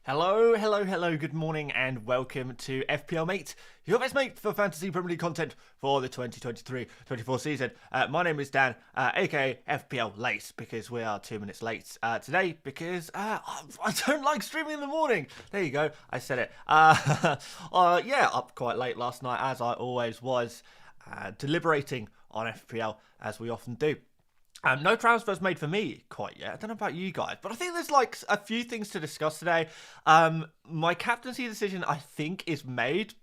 Hello, good morning and welcome to FPL Mate, your best mate for fantasy Premier League content for the 2023-24 season. My name is Dan, aka FPL Late, because we are 2 minutes late today because I don't like streaming in the morning. There you go, I said it. Yeah, up quite late last night as I always was, deliberating on FPL as we often do. No transfers made for me quite yet. I don't know about you guys, but I think there's like a few things to discuss today. My captaincy decision, I think, is made,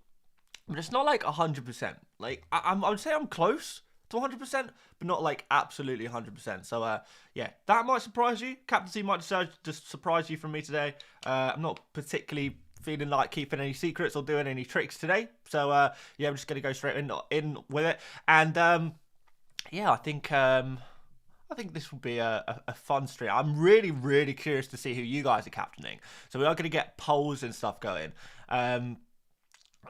but it's not like 100%. Like I would say I'm close to 100%, but not like absolutely 100%. So yeah, that might surprise you. Captaincy might just surprise you from me today. I'm not particularly feeling like keeping any secrets or doing any tricks today. So yeah, I'm just gonna go straight in with it, and yeah, I think this will be a fun stream. I'm really curious to see who you guys are captaining. So we are going to get polls and stuff going.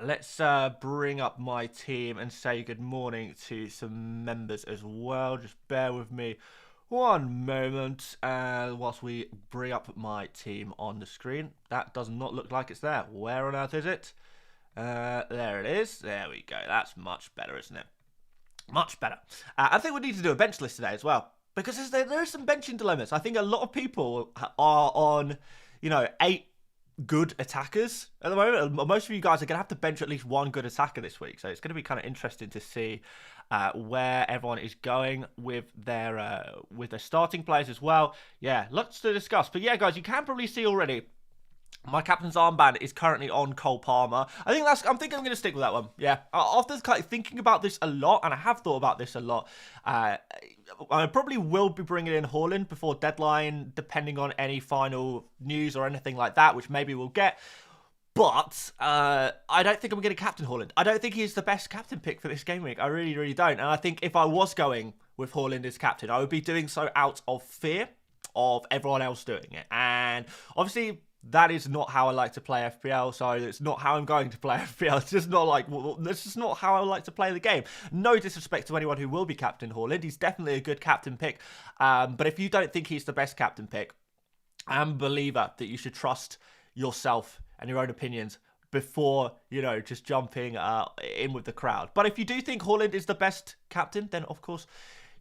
Let's bring up my team and say good morning to some members as well. Just bear with me one moment whilst we bring up my team on the screen. That does not look like it's there. Where on earth is it? There it is. There we go. That's much better, isn't it? Much better. I think we need to do a bench list today as well, because there are some benching dilemmas. I think a lot of people are on, 8 good attackers at the moment. Most of you guys are going to have to bench at least one good attacker this week. So it's going to be kind of interesting to see where everyone is going with their starting players as well. Yeah, lots to discuss. But yeah, guys, you can probably see already, my captain's armband is currently on Cole Palmer. I think I'm going to stick with that one. Yeah. After thinking about this a lot, and I have thought about this a lot, I probably will be bringing in Haaland before deadline, depending on any final news or anything like that, which maybe we'll get. But I don't think I'm going to captain Haaland. I don't think he's the best captain pick for this game week. I really don't. And I think if I was going with Haaland as captain, I would be doing so out of fear of everyone else doing it. And obviously, that is not how I like to play FPL, so it's not how I'm going to play FPL. It's just not like, this is not how I like to play the game. No disrespect to anyone who will be captain Haaland. He's definitely a good captain pick. But if you don't think he's the best captain pick, I'm a believer that you should trust yourself and your own opinions before, just jumping in with the crowd. But if you do think Haaland is the best captain, then of course,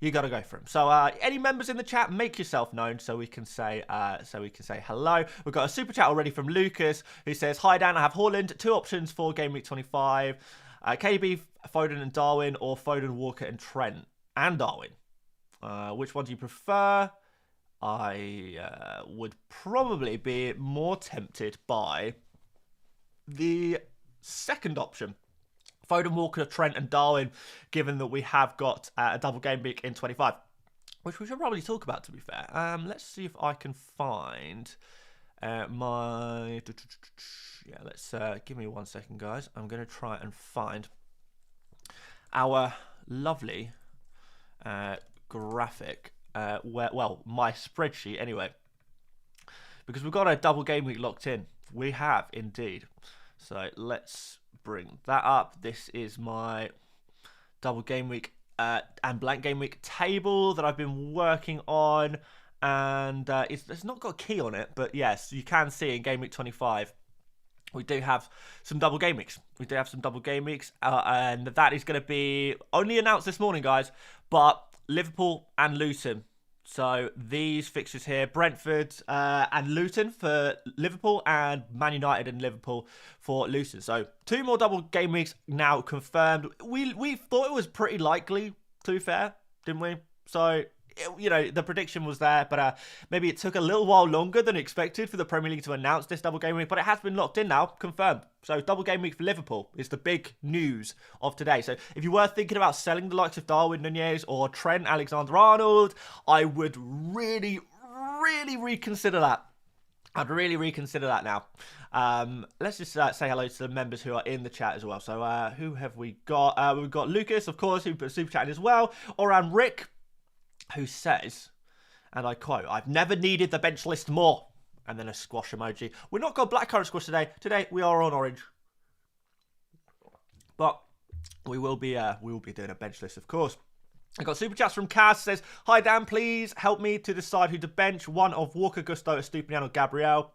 you got to go for him. So any members in the chat, make yourself known so we can say hello. We've got a super chat already from Lucas who says, "Hi Dan, I have Haaland, 2 options for game week 25. KB, Foden and Darwin, or Foden, Walker and Trent and Darwin. Which one do you prefer?" I would probably be more tempted by the second option. Foden, Walker, Trent and Darwin, given that we have got a double game week in 25, which we should probably talk about, to be fair. Let's see if I can find my... Yeah, let's... give me 1 second, guys. I'm going to try and find our lovely graphic, my spreadsheet, anyway. Because we've got a double game week locked in. We have, indeed. So let's bring that up. This is my double game week and blank game week table that I've been working on, and it's not got a key on it, but yes, you can see in game week 25 we do have some double game weeks. And that is going to be only announced this morning, guys, but Liverpool and Luton. So these fixtures here, Brentford and Luton for Liverpool, and Man United and Liverpool for Luton. So 2 more double game weeks now confirmed. We thought it was pretty likely, to be fair, didn't we? So, the prediction was there, but maybe it took a little while longer than expected for the Premier League to announce this double game week, but it has been locked in now, confirmed. So double game week for Liverpool is the big news of today. So if you were thinking about selling the likes of Darwin Nunez or Trent Alexander-Arnold, I would really reconsider that. I'd really reconsider that now. Let's just say hello to the members who are in the chat as well. So who have we got? We've got Lucas, of course, who put super chat in as well. Oran Rick, who says, and I quote, "I've never needed the bench list more." And then a squash emoji. We're not got blackcurrant squash today. Today we are on orange. But we will be doing a bench list, of course. I got super chats from Kaz. Says, "Hi Dan, please help me to decide who to bench. One of Walker, Gusto, Estupinian or Gabriel."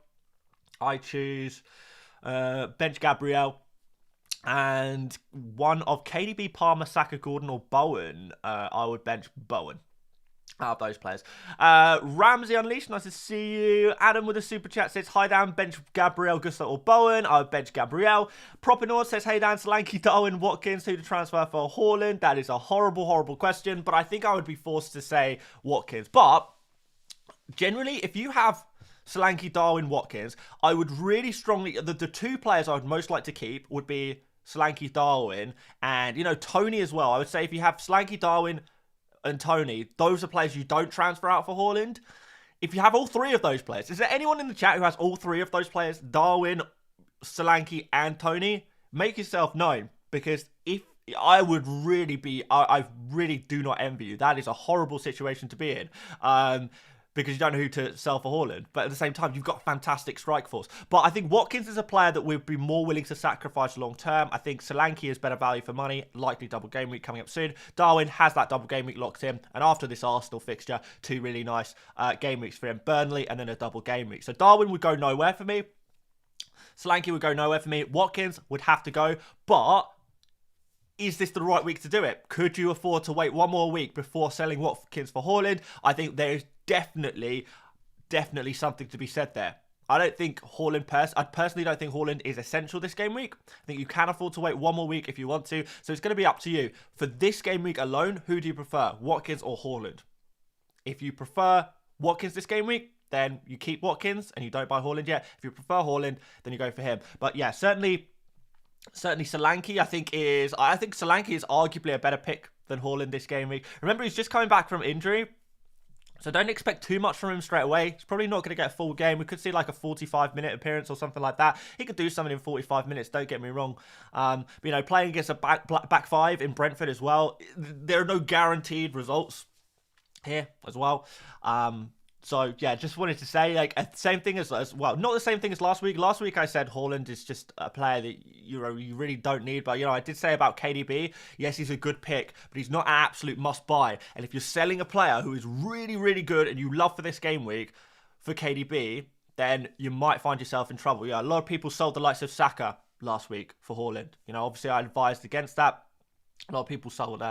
I choose bench Gabriel. And one of KDB, Palmer, Saka, Gordon, or Bowen. I would bench Bowen out of those players. Ramsey Unleashed, nice to see you. Adam with a super chat says, hi Dan, bench Gabriel, Gusto, or Bowen. I would bench Gabriel. Propinord says, hey Dan, Solanke, Darwin, Watkins, who to transfer for Haaland. That is a horrible, horrible question, but I think I would be forced to say Watkins. But generally, if you have Solanke, Darwin, Watkins, I would really strongly, the two players I would most like to keep would be Solanke, Darwin, and, you know, Tony as well. I would say if you have Solanke, Darwin, and Tony, those are players you don't transfer out for Haaland. If you have all three of those players, is there anyone in the chat who has all three of those players, Darwin, Solanke, and Tony? Make yourself known, because if I would really be, I really do not envy you. That is a horrible situation to be in. Because you don't know who to sell for Haaland. But at the same time, you've got a fantastic strike force. But I think Watkins is a player that we'd be more willing to sacrifice long term. I think Solanke is better value for money, likely double game week coming up soon. Darwin has that double game week locked in. And after this Arsenal fixture, two really nice game weeks for him. Burnley and then a double game week. So Darwin would go nowhere for me. Solanke would go nowhere for me. Watkins would have to go. But is this the right week to do it? Could you afford to wait one more week before selling Watkins for Haaland? I think there is definitely something to be said there. I don't think Haaland, I personally don't think Haaland is essential this game week. I think you can afford to wait one more week if you want to. So it's going to be up to you. For this game week alone, who do you prefer, Watkins or Haaland? If you prefer Watkins this game week, then you keep Watkins and you don't buy Haaland yet. If you prefer Haaland, then you go for him. But yeah, certainly Solanke, I think Solanke is arguably a better pick than Haaland this game week. Remember, he's just coming back from injury, so don't expect too much from him straight away. He's probably not going to get a full game. We could see like a 45-minute appearance or something like that. He could do something in 45 minutes, don't get me wrong. But, you know, playing against a back five in Brentford as well, there are no guaranteed results here as well. So, yeah, just wanted to say, like, same thing as well, not the same thing as last week. Last week I said Haaland is just a player that, you know, you really don't need. But, you know, I did say about KDB, yes, he's a good pick, but he's not an absolute must-buy. And if you're selling a player who is really, really good and you love for this game week for KDB, then you might find yourself in trouble. Yeah, a lot of people sold the likes of Saka last week for Haaland. You know, obviously I advised against that. A lot of people sold,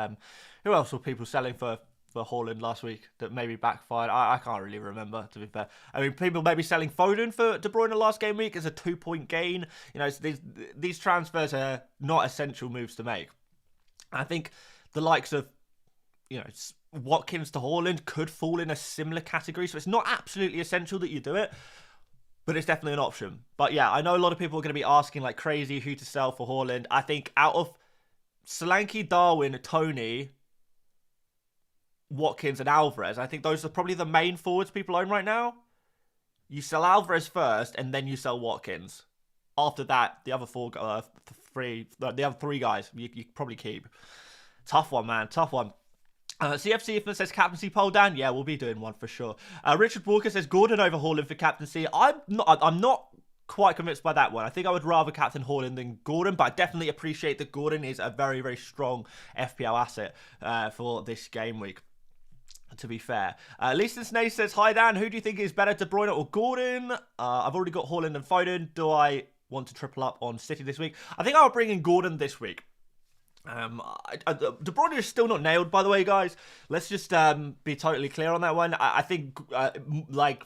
who else were people selling for Haaland last week that maybe backfired? I can't really remember, to be fair. I mean, people maybe selling Foden for De Bruyne last game week as a 2-point gain. You know, these transfers are not essential moves to make. I think the likes of, you know, Watkins to Haaland could fall in a similar category. So it's not absolutely essential that you do it, but it's definitely an option. But yeah, I know a lot of people are going to be asking like crazy who to sell for Haaland. I think out of Solanke, Darwin, Tony, Watkins and Alvarez, I think those are probably the main forwards people own right now. You sell Alvarez first, and then you sell Watkins. After that, the other the other three guys, you probably keep. Tough one, man. Tough one. CFC if it says captaincy poll, Dan. Yeah, we'll be doing one for sure. Richard Walker says Gordon over Haaland for captaincy. I'm not quite convinced by that one. I think I would rather captain Haaland than Gordon, but I definitely appreciate that Gordon is a very, very strong FPL asset for this game week, to be fair. Leaston Snake says, hi Dan, who do you think is better, De Bruyne or Gordon? I've already got Haaland and Foden. Do I want to triple up on City this week? I think I'll bring in Gordon this week. De Bruyne is still not nailed, by the way, guys. Let's just be totally clear on that one. I think like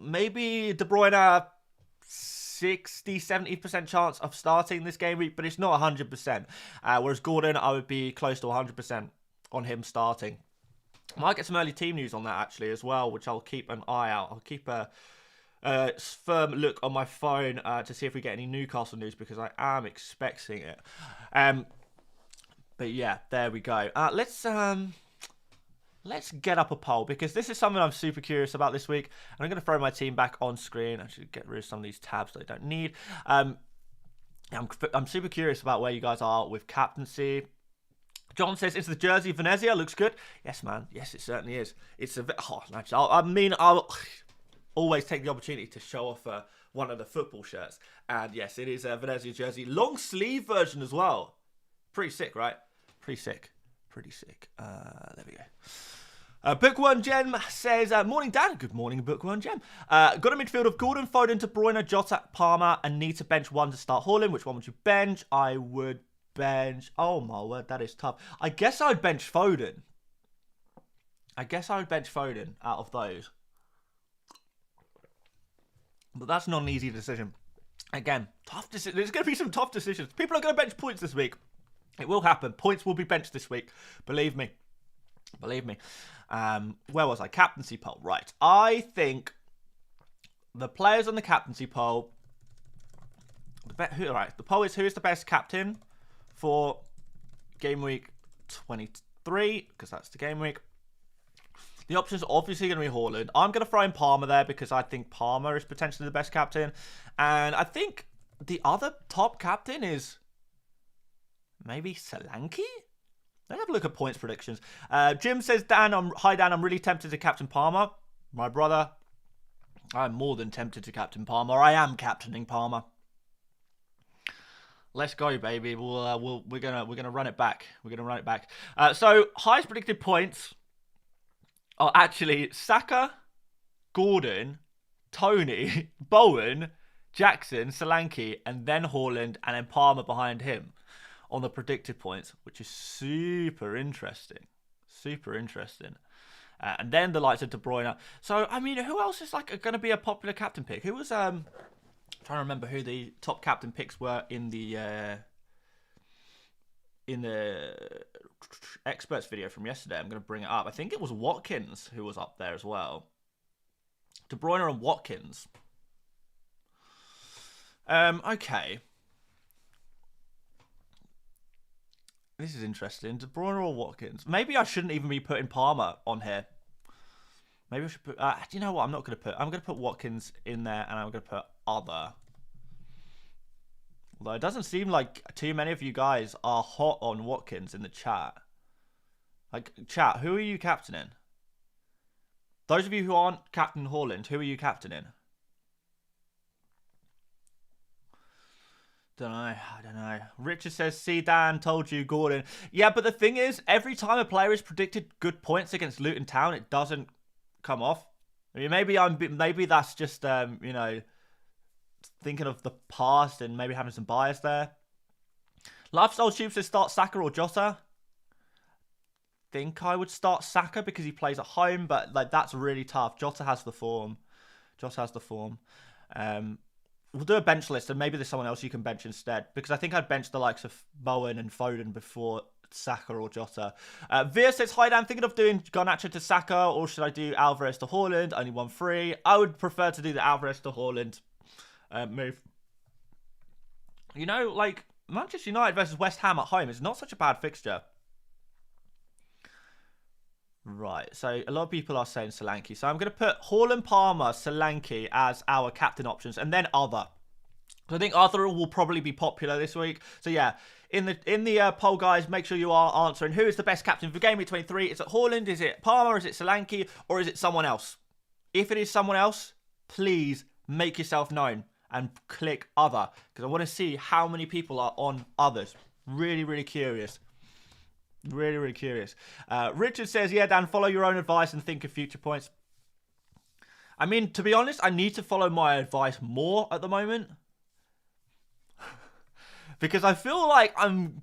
maybe De Bruyne 60-70% chance of starting this game week, but it's not 100%. Whereas Gordon, I would be close to 100% on him starting. Might get some early team news on that actually as well, which I'll keep an eye out. I'll keep a firm look on my phone to see if we get any Newcastle news, because I am expecting it. But yeah, there we go. Let's get up a poll, because this is something I'm super curious about this week. And I'm going to throw my team back on screen. I should get rid of some of these tabs that I don't need. I'm super curious about where you guys are with captaincy. John says, it's the jersey Venezia. Looks good. Yes, man. Yes, it certainly is. It's a I'll always take the opportunity to show off one of the football shirts. And yes, it is a Venezia jersey. Long sleeve version as well. Pretty sick, right? Pretty sick. There we go. Bookworm Gem says, morning Dan. Good morning, Bookworm Gem. Got a midfield of Gordon, Foden, De Bruyne, Jota, Palmer, and need to bench one to start hauling. Which one would you bench? I would bench... Oh my word, that is tough. I guess I'd bench Foden. Out of those. But that's not an easy decision. Again, tough decision. There's going to be some tough decisions. People are going to bench points this week. It will happen. Points will be benched this week. Believe me. Where was I? Captaincy poll. Right. I think the players on the captaincy poll. The poll is who is the best captain for game week 23, because that's the game week. The options are obviously going to be Haaland. I'm going to throw in Palmer there because I think Palmer is potentially the best captain. And I think the other top captain is maybe Solanke? Let's have a look at points predictions. Jim says, hi Dan, I'm really tempted to captain Palmer. My brother, I'm more than tempted to captain Palmer. I am captaining Palmer. Let's go, baby. We're gonna run it back. So highest predicted points are actually Saka, Gordon, Tony, Bowen, Jackson, Solanke, and then Haaland, and then Palmer behind him on the predicted points, which is super interesting. And then the likes of De Bruyne. So, I mean, who else is like going to be a popular captain pick? Who was trying to remember who the top captain picks were in the experts video from yesterday. I'm going to bring it up. I think it was Watkins who was up there as well. De Bruyne and Watkins. Okay. This is interesting. De Bruyne or Watkins? Maybe I shouldn't even be putting Palmer on here. Maybe I should put... do you know what? I'm going to put Watkins in there, and I'm going to put other. Although it doesn't seem like too many of you guys are hot on Watkins in the chat. Like, chat, who are you captaining? Those of you who aren't Captain Haaland, who are you captaining? I don't know. Richard says, see Dan, told you, Gordon. Yeah, but the thing is, every time a player is predicted good points against Luton Town, it doesn't come off. I mean, maybe that's just, you know, thinking of the past and maybe having some bias there. Lifestyle Tube says, start Saka or Jota. Think I would start Saka because he plays at home, but like that's really tough. Jota has the form. We'll do a bench list, and maybe there's someone else you can bench instead. Because I think I'd bench the likes of Bowen and Foden before Saka or Jota. Veer says, hi Dan, thinking of doing Garnacho to Saka, or should I do Alvarez to Haaland? Only one free. I would prefer to do the Alvarez to Haaland move. You know, like, Manchester United versus West Ham at home is not such a bad fixture. Right, so a lot of people are saying Solanke. So I'm going to put Haaland, Palmer, Solanke as our captain options, and then other. So I think other will probably be popular this week. So yeah, in the poll, guys, make sure you are answering who is the best captain for Game Week 23. Is it Haaland? Is it Palmer? Is it Solanke? Or is it someone else? If it is someone else, please make yourself known and click other, because I want to see how many people are on others. Really, really curious. Really curious. Richard says, yeah, Dan, follow your own advice and think of future points. I mean, to be honest, I need to follow my advice more at the moment. Because I feel like I'm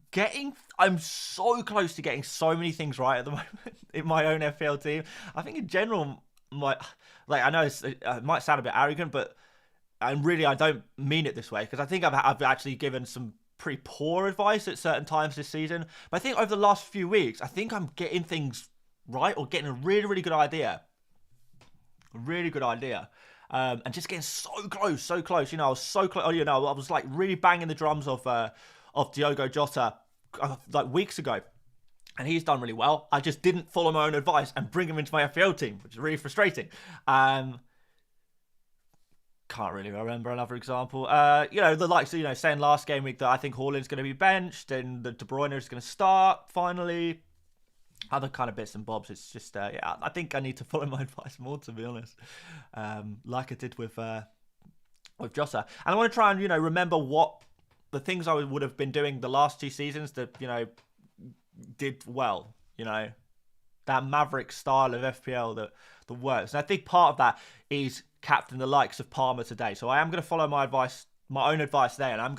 so close to getting so many things right at the moment in my own FPL team. I think in general, I know it might sound a bit arrogant, but I don't mean it this way, because I think I've actually given some pretty poor advice at certain times this season. But I think over the last few weeks, I think I'm getting things right, or getting a really, really good idea. And just getting so close. You know, I was so close. You know, I was like really banging the drums of Diogo Jota like weeks ago. And he's done really well. I just didn't follow my own advice and bring him into my FPL team, which is really frustrating. Can't really remember another example. You know, the likes of, you know, saying last game week that I think Haaland's going to be benched and the De Bruyne is going to start finally. Other kind of bits and bobs. It's just, yeah, I think I need to follow my advice more, to be honest. Like I did with Jota. And I want to try and, you know, remember what the things I would have been doing the last two seasons that, you know, did well, you know. that maverick style of FPL that works. And I think part of that is captain the likes of Palmer today. So I am going to follow my own advice there, and I'm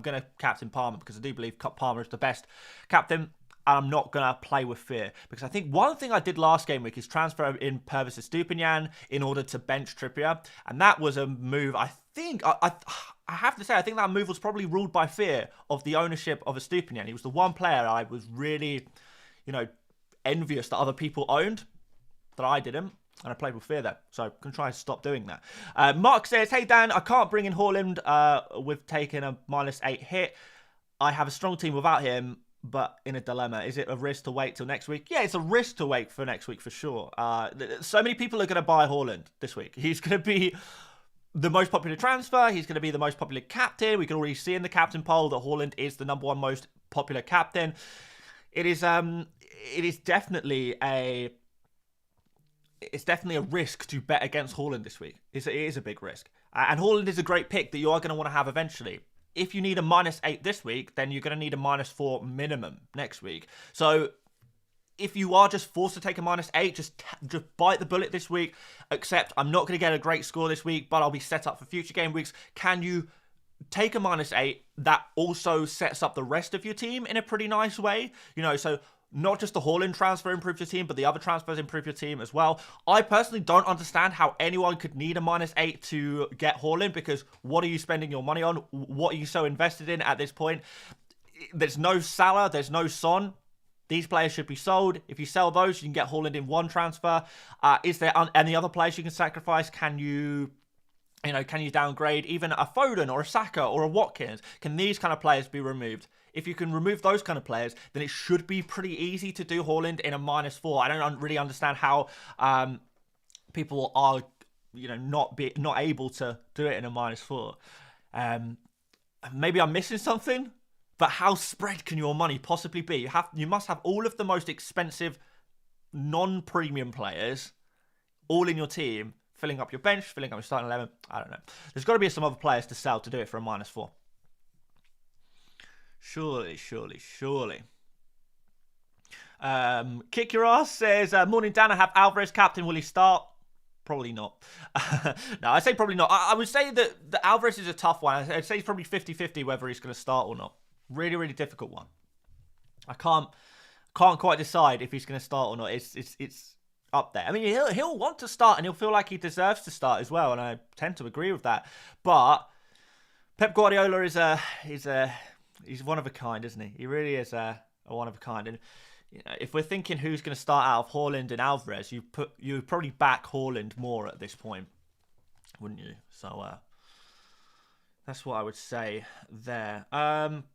gonna captain Palmer because I do believe Palmer is the best captain. And I'm not going to play with fear. Because I think one thing I did last game week is transfer in Purvis to Stupinian in order to bench Trippier. And that was a move, I think, I have to say, I think that move was probably ruled by fear of the ownership of a Stupinian. He was the one player I was really, envious that other people owned, that I didn't. And I played with fear there. So I'm going to try and stop doing that. Mark says, hey Dan, I can't bring in Haaland with taking a -8 hit. I have a strong team without him, but in a dilemma. Is it a risk to wait till next week? Yeah, it's a risk to wait for next week for sure. So many people are going to buy Haaland this week. He's going to be the most popular transfer. He's going to be the most popular captain. We can already see in the captain poll that Haaland is the #1 most popular captain. It is definitely a risk to bet against Haaland this week. It is a big risk. And Haaland is a great pick that you are going to want to have eventually. If you need a -8 this week, then you're going to need a -4 minimum next week. So if you are just forced to take a -8, just bite the bullet this week. Accept, I'm not going to get a great score this week, but I'll be set up for future game weeks. Can you take a -8 that also sets up the rest of your team in a pretty nice way? So not just the Haaland transfer improves your team, but the other transfers improve your team as well. I personally don't understand how anyone could need a -8 to get Haaland, because what are you spending your money on? What are you so invested in at this point? There's no Salah, there's no Son. These players should be sold. If you sell those, you can get Haaland in one transfer. Is there any other players you can sacrifice? Can you downgrade even a Foden or a Saka or a Watkins? Can these kind of players be removed? If you can remove those kind of players, then it should be pretty easy to do Haaland in a -4. I don't really understand how people are, not able to do it in a -4. Maybe I'm missing something, but how spread can your money possibly be? You must have all of the most expensive non-premium players all in your team, filling up your bench, filling up your starting 11. I don't know. There's got to be some other players to sell to do it for a -4. Surely. Kick Your Ass says, morning Dan, I have Alvarez captain. Will he start? Probably not. No, I say probably not. I would say that the Alvarez is a tough one. I'd say he's probably 50-50 whether he's going to start or not. Really, really difficult one. I can't quite decide if he's going to start or not. It's up there. I mean, he'll want to start and he'll feel like he deserves to start as well, and I tend to agree with that. But Pep Guardiola he's one of a kind, isn't he? He really is a one of a kind. And if we're thinking who's going to start out of Haaland and Alvarez, you would probably back Haaland more at this point, wouldn't you? So that's what I would say there. I'm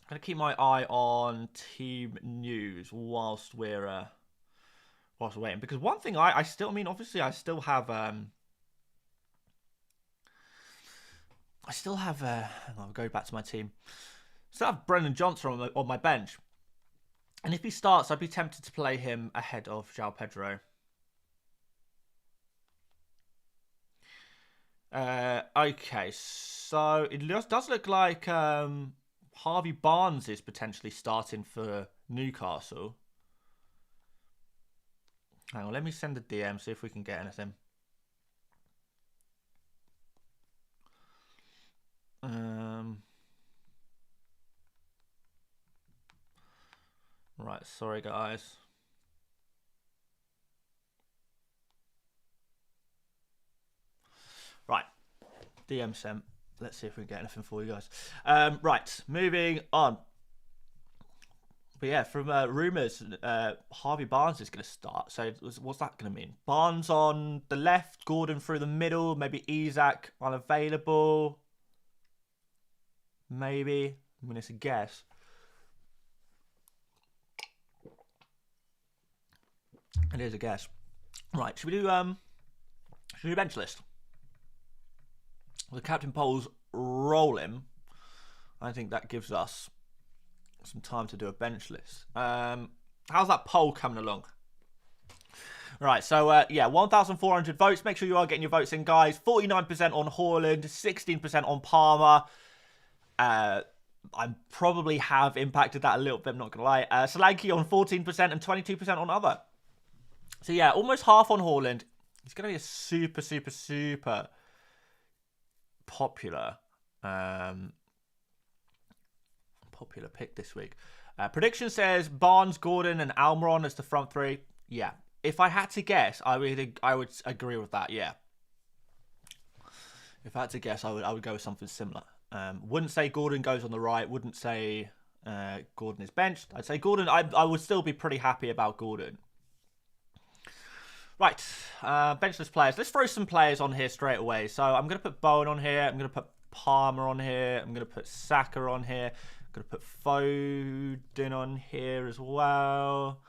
going to keep my eye on team news whilst we're waiting, because one thing obviously I still have I'll go back to my team. Still have Brennan Johnson on my bench. And if he starts, I'd be tempted to play him ahead of João Pedro. Okay, so it does look like Harvey Barnes is potentially starting for Newcastle. Hang on, let me send a DM, see if we can get anything. Right, sorry guys. Right, DM sent. Let's see if we can get anything for you guys. Right, moving on. But yeah, from rumours, Harvey Barnes is going to start. So what's that going to mean? Barnes on the left, Gordon through the middle, maybe Isak unavailable. Maybe. I mean, it's a guess. It is a guess. Right, should we do bench list? The captain polls rolling. I think that gives us some time to do a bench list. How's that poll coming along? Right, so yeah, 1,400 votes. Make sure you are getting your votes in, guys. 49% on Haaland, 16% on Palmer. I probably have impacted that a little bit, I'm not going to lie. Solanke on 14% and 22% on other. So yeah, almost half on Haaland. He's going to be a super, super, super popular popular pick this week. Prediction says Barnes, Gordon, and Almiron as the front three. Yeah, if I had to guess, I would agree with that. Yeah, if I had to guess, I would go with something similar. Wouldn't say Gordon goes on the right. Wouldn't say Gordon is benched. I'd say Gordon. I would still be pretty happy about Gordon. Right, benchless players. Let's throw some players on here straight away. So I'm going to put Bowen on here. I'm going to put Palmer on here. I'm going to put Saka on here. I'm going to put Foden on here as well.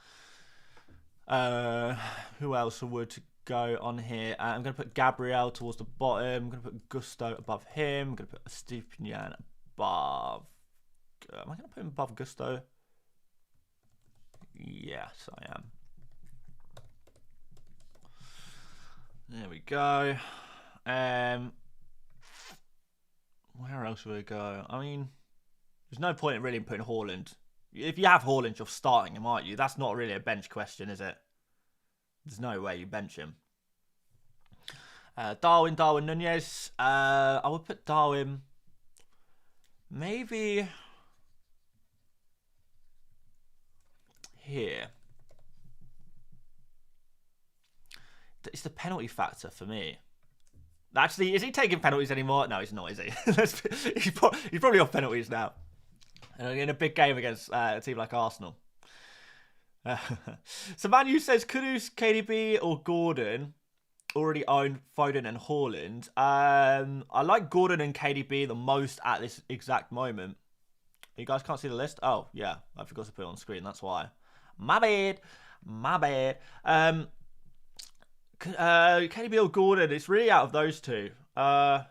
Who else would go on here? I'm going to put Gabriel towards the bottom. I'm going to put Gusto above him. I'm going to put Stepinian above. Am I going to put him above Gusto? Yes, I am. There we go. Where else would we go? I mean, there's no point in really putting Haaland. If you have Haaland, you're starting him, aren't you? That's not really a bench question, is it? There's no way you bench him. Darwin Nunez. I would put Darwin maybe here. It's the penalty factor for me. Actually, is he taking penalties anymore? No, he's not, is he? He's probably off penalties now. In a big game against a team like Arsenal. So Manu says, Kudus, KDB, or Gordon already own Foden and Haaland. I like Gordon and KDB the most at this exact moment. You guys can't see the list? Oh, yeah. I forgot to put it on screen. That's why. My bad. KDB or Gordon, it's really out of those two. I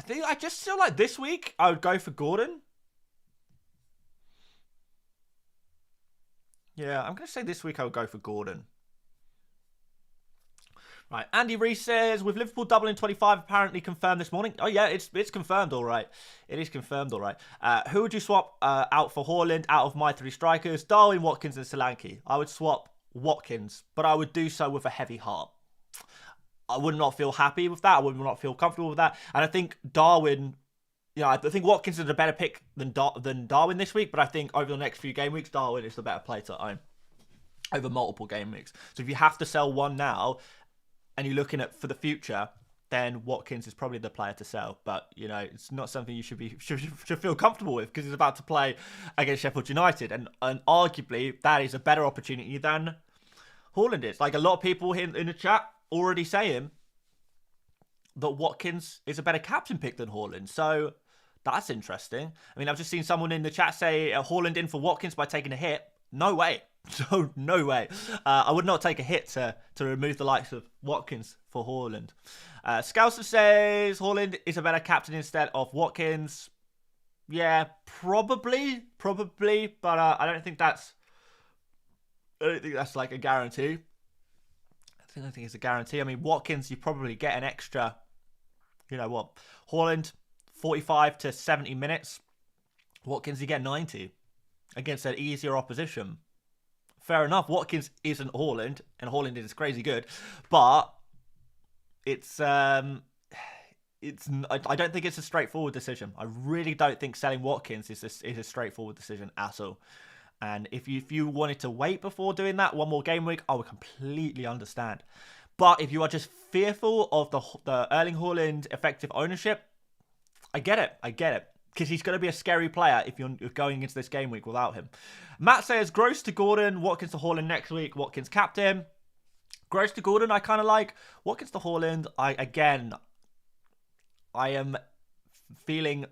think I just feel like this week I would go for Gordon. Yeah, I'm going to say this week I would go for Gordon. Right, Andy Reese says, with Liverpool doubling 25 apparently confirmed this morning. Oh yeah, it's confirmed all right. It is confirmed all right. Who would you swap out for Haaland out of my three strikers? Darwin, Watkins and Solanke. I would swap Watkins, but I would do so with a heavy heart. I would not feel happy with that. I would not feel comfortable with that. And I think Darwin, I think Watkins is a better pick than Darwin this week, but I think over the next few game weeks, Darwin is the better player to own over multiple game weeks. So if you have to sell one now and you're looking at for the future, then Watkins is probably the player to sell. But, it's not something you should feel comfortable with because he's about to play against Sheffield United. And arguably, that is a better opportunity than Haaland is. Like a lot of people in the chat already saying that Watkins is a better captain pick than Haaland. So that's interesting. I mean, I've just seen someone in the chat say Haaland in for Watkins by taking a hit. No way. No way. I would not take a hit to remove the likes of Watkins for Haaland. Scouser says Haaland is a better captain instead of Watkins. Yeah, probably, but I don't think that's like a guarantee. I think it's a guarantee. I mean, Watkins, you probably get an extra, Haaland, 45 to 70 minutes. Watkins, you get 90 against an easier opposition. Fair enough. Watkins isn't Haaland, and Haaland is crazy good, but I don't think it's a straightforward decision. I really don't think selling Watkins is a straightforward decision at all. And if you wanted to wait before doing that one more game week, I would completely understand. But if you are just fearful of the Erling Haaland effective ownership, I get it. Because he's going to be a scary player if you're going into this game week without him. Matt says, Gross to Gordon, Watkins to Haaland next week, Watkins captain. Gross to Gordon, I kind of like. Watkins to Haaland, I am feeling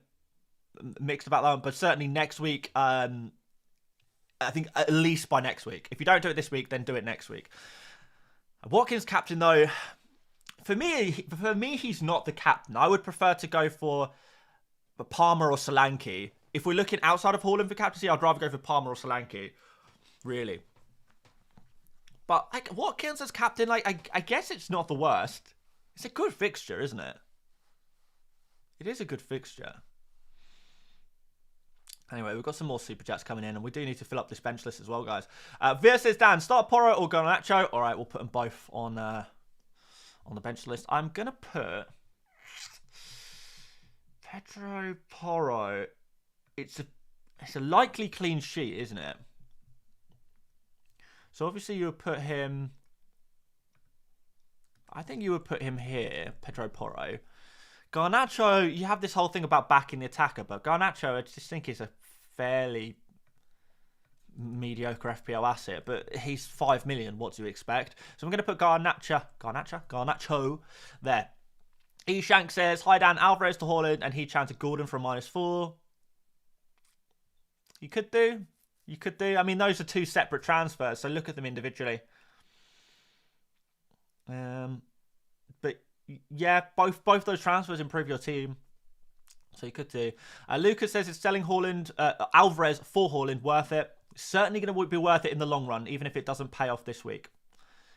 mixed about that one, but certainly next week, I think at least by next week. If you don't do it this week, then do it next week. Watkins captain, though, for me, he's not the captain. I would prefer to go for Palmer or Solanke. If we're looking outside of Haaland for captaincy, I'd rather go for Palmer or Solanke. Really. But Watkins as captain, I guess it's not the worst. It's a good fixture, isn't it? It is a good fixture. Anyway, we've got some more super chats coming in, and we do need to fill up this bench list as well, guys. Veer says, Dan, start Porro or Garnacho. All right, we'll put them both on the bench list. I'm gonna put Pedro Porro. It's a likely clean sheet, isn't it? So obviously you would put him. I think you would put him here, Pedro Porro. Garnacho, you have this whole thing about backing the attacker, but Garnacho, I just think is a fairly mediocre FPL asset, but he's 5 million. What do you expect? So I'm going to put Garnacho there. Eshank says, hi Dan, Alvarez to Haaland and Hee-Chan to Gordon for a -4. You could do. I mean, those are two separate transfers, so look at them individually. But yeah, both those transfers improve your team. So you could do. Lucas says it's selling Haaland, Alvarez for Haaland worth it. Certainly going to be worth it in the long run, even if it doesn't pay off this week.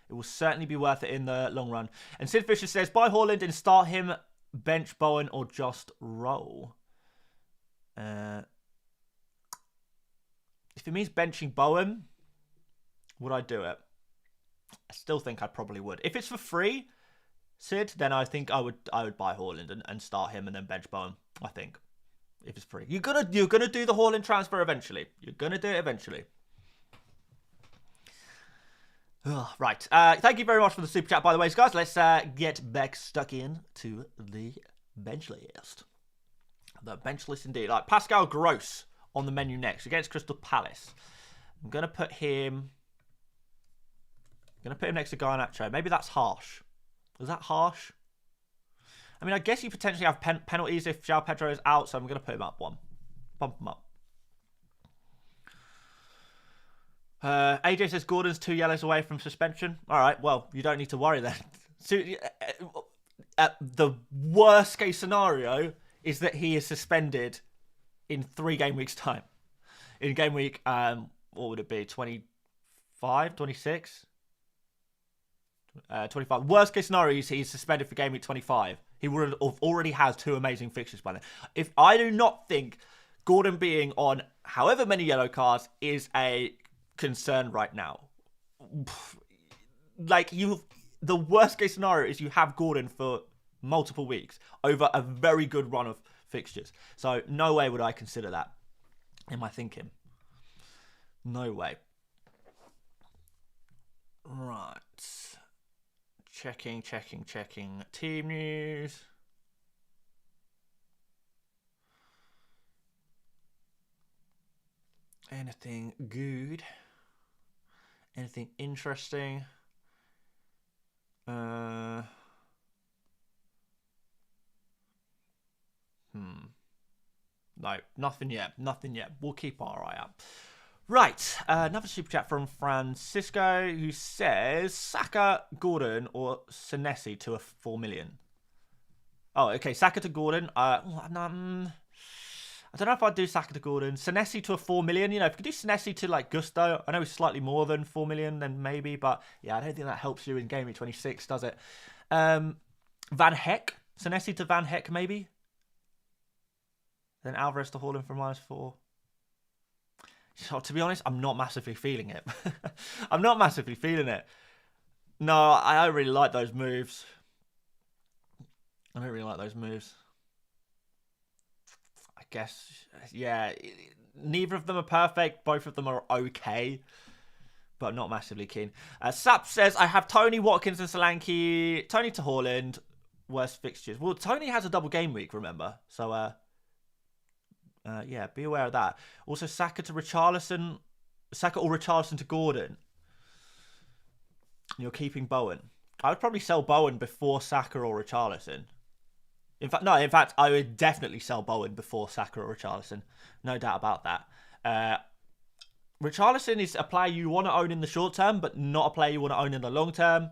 It will certainly be worth it in the long run. And Sid Fisher says, buy Haaland and start him, bench Bowen, or just roll. If it means benching Bowen, would I do it? I still think I probably would. If it's for free, Sid, then I think I would buy Haaland and start him and then bench Bowen. I think if it's free, you're gonna do the Haaland transfer eventually. You're gonna do it eventually. Right. Thank you very much for the super chat, by the way, guys. Let's get back stuck in to the bench list. The bench list indeed. Like Pascal Gross on the menu next against Crystal Palace. I'm gonna put him. Next to Garnacho. Maybe that's harsh. Is that harsh? I mean, I guess you potentially have penalties if João Pedro is out, so I'm going to put him up one. Bump him up. AJ says Gordon's 2 yellows away from suspension. All right, well, you don't need to worry then. So, the worst case scenario is that he is suspended in 3 game weeks' time. In game week, what would it be? 25, 26? 25. Worst case scenario is he's suspended for game week 25. He would have already has 2 amazing fixtures by then. If I do not think Gordon being on however many yellow cards is a concern right now. Like the worst case scenario is you have Gordon for multiple weeks over a very good run of fixtures. So no way would I consider that in my thinking. No way. Right. Checking. Team news. Anything good? Anything interesting? No, nothing yet. We'll keep our eye out. Right, another super chat from Francisco who says Saka, Gordon, or Senesi to a 4 million. Oh, okay, Saka to Gordon. I don't know if I'd do Saka to Gordon. Senesi to a 4 million. You know, if you could do Senesi to like Gusto, I know it's slightly more than 4 million, then maybe, but yeah, I don't think that helps you in Game Week 26, does it? Van Heck, Senesi to Van Heck, maybe. Then Alvarez to Haaland for -4. So, to be honest, I'm not massively feeling it. No, I don't really like those moves. I guess, yeah, neither of them are perfect. Both of them are okay, but not massively keen. Sap says, I have Tony, Watkins, and Solanke. Tony to Haaland, worst fixtures. Well, Tony has a double game week, remember? So, yeah, be aware of that. Also, Saka or Richarlison to Gordon. You're keeping Bowen. I would probably sell Bowen before Saka or Richarlison. In fact, I would definitely sell Bowen before Saka or Richarlison. No doubt about that. Richarlison is a player you want to own in the short term, but not a player you want to own in the long term.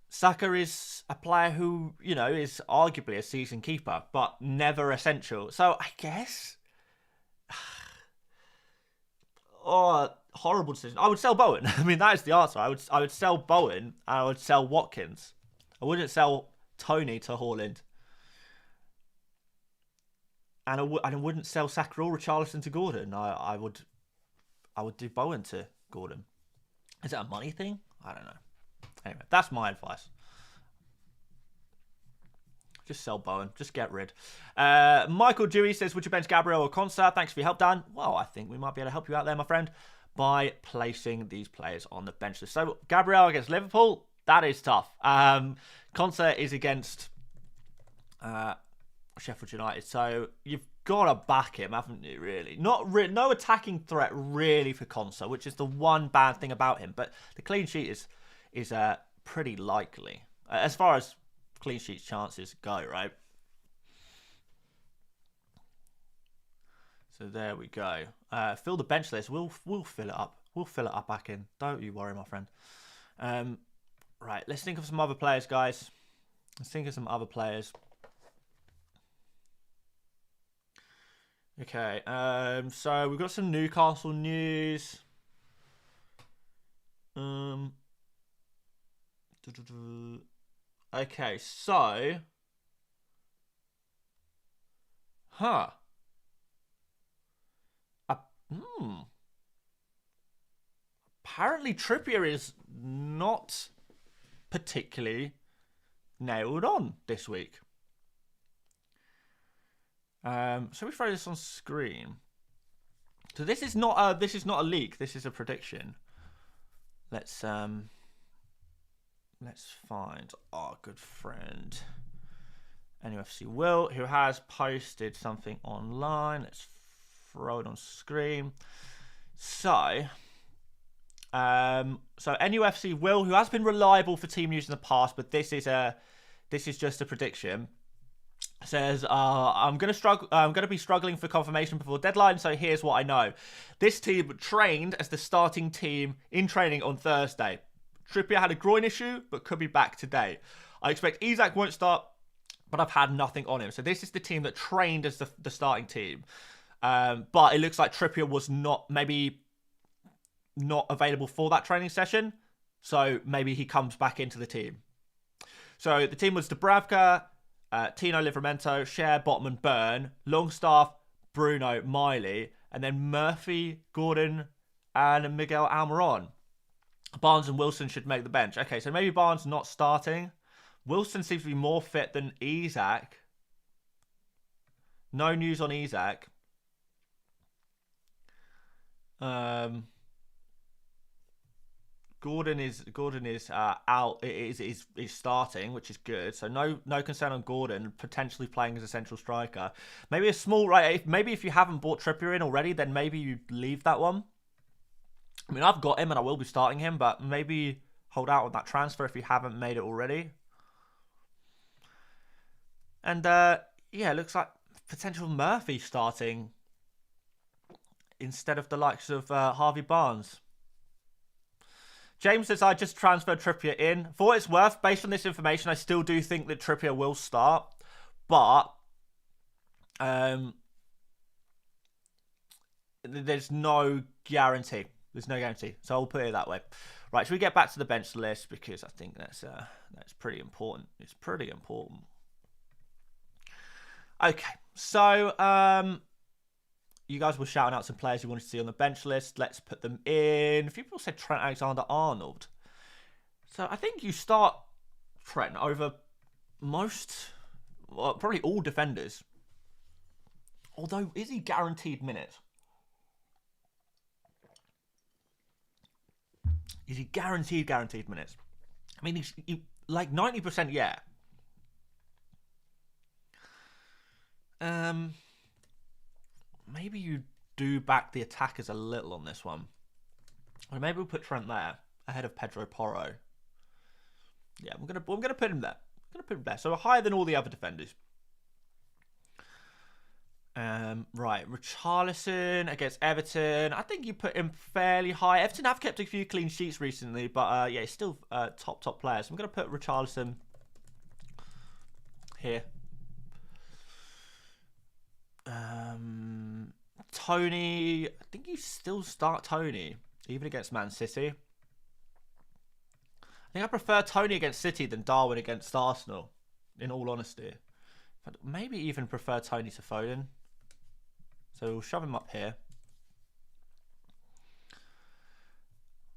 Saka is a player who, you know, is arguably a season keeper, but never essential. So I guess... Oh, horrible decision. I would sell Bowen. I mean, that is the answer. I would sell Bowen and I would sell Watkins. I wouldn't sell Tony to Haaland. And I wouldn't sell Saka or Richarlison to Gordon. I would do Bowen to Gordon. Is that a money thing? I don't know. Anyway, that's my advice. Just sell Bowen. Just get rid. Michael Dewey says, would you bench Gabriel or Konsa? Thanks for your help, Dan. Well, I think we might be able to help you out there, my friend, by placing these players on the bench list. So, Gabriel against Liverpool, that is tough. Konsa is against Sheffield United. So, you've got to back him, haven't you, really? No attacking threat, really, for Konsa, which is the one bad thing about him. But the clean sheet is pretty likely. As far as clean sheet chances go, right? So there we go. Fill the bench list. We'll fill it up. We'll fill it up back in. Don't you worry, my friend. Right, let's think of some other players, guys. Let's think of some other players. Okay, so we've got some Newcastle news. Okay, so... Apparently Trippier is not particularly nailed on this week. So we throw this on screen. So this is not a leak. This is a prediction. Let's find our good friend NUFC Will, who has posted something online. Let's throw it on screen. So NUFC Will, who has been reliable for team news in the past, but this is just a prediction. Says, I'm going to be struggling for confirmation before deadline, so here's what I know. This team trained as the starting team in training on Thursday. Trippier had a groin issue, but could be back today. I expect Isak won't start, but I've had nothing on him. So this is the team that trained as the starting team. But it looks like Trippier was not available for that training session. So maybe he comes back into the team. So the team was Dubravka, Tino Livramento, Cher, Botman, Byrne, Longstaff, Bruno, Miley, and then Murphy, Gordon, and Miguel Almiron. Barnes and Wilson should make the bench. Okay, so maybe Barnes not starting. Wilson seems to be more fit than Isak. No news on Isak. Gordon is out. Is starting, which is good. So no concern on Gordon potentially playing as a central striker. Maybe a small right. Maybe if you haven't bought Trippier in already, then maybe you leave that one. I mean, I've got him and I will be starting him, but maybe hold out on that transfer if you haven't made it already. And yeah, it looks like potential Murphy starting instead of the likes of Harvey Barnes. James says, I just transferred Trippier in. For what it's worth, based on this information, I still do think that Trippier will start. But there's no guarantee. There's no guarantee. So I'll put it that way. Right, should we get back to the bench list? Because I think that's pretty important. It's pretty important. Okay, so you guys were shouting out some players you wanted to see on the bench list. Let's put them in. A few people said Trent Alexander-Arnold. So I think you start Trent over most, well, probably all defenders. Although, is he guaranteed minutes? Is he guaranteed minutes? I mean, he's like 90%, yeah. Maybe you do back the attackers a little on this one. Or maybe we'll put Trent there ahead of Pedro Porro. Yeah, I'm gonna put him there. So higher than all the other defenders. Right, Richarlison against Everton. I think you put him fairly high. Everton have kept a few clean sheets recently, but yeah, he's still top player. So I'm gonna put Richarlison here. Tony, I think you still start Tony, even against Man City. I think I prefer Tony against City than Darwin against Arsenal, in all honesty. But maybe even prefer Tony to Foden. So we'll shove him up here.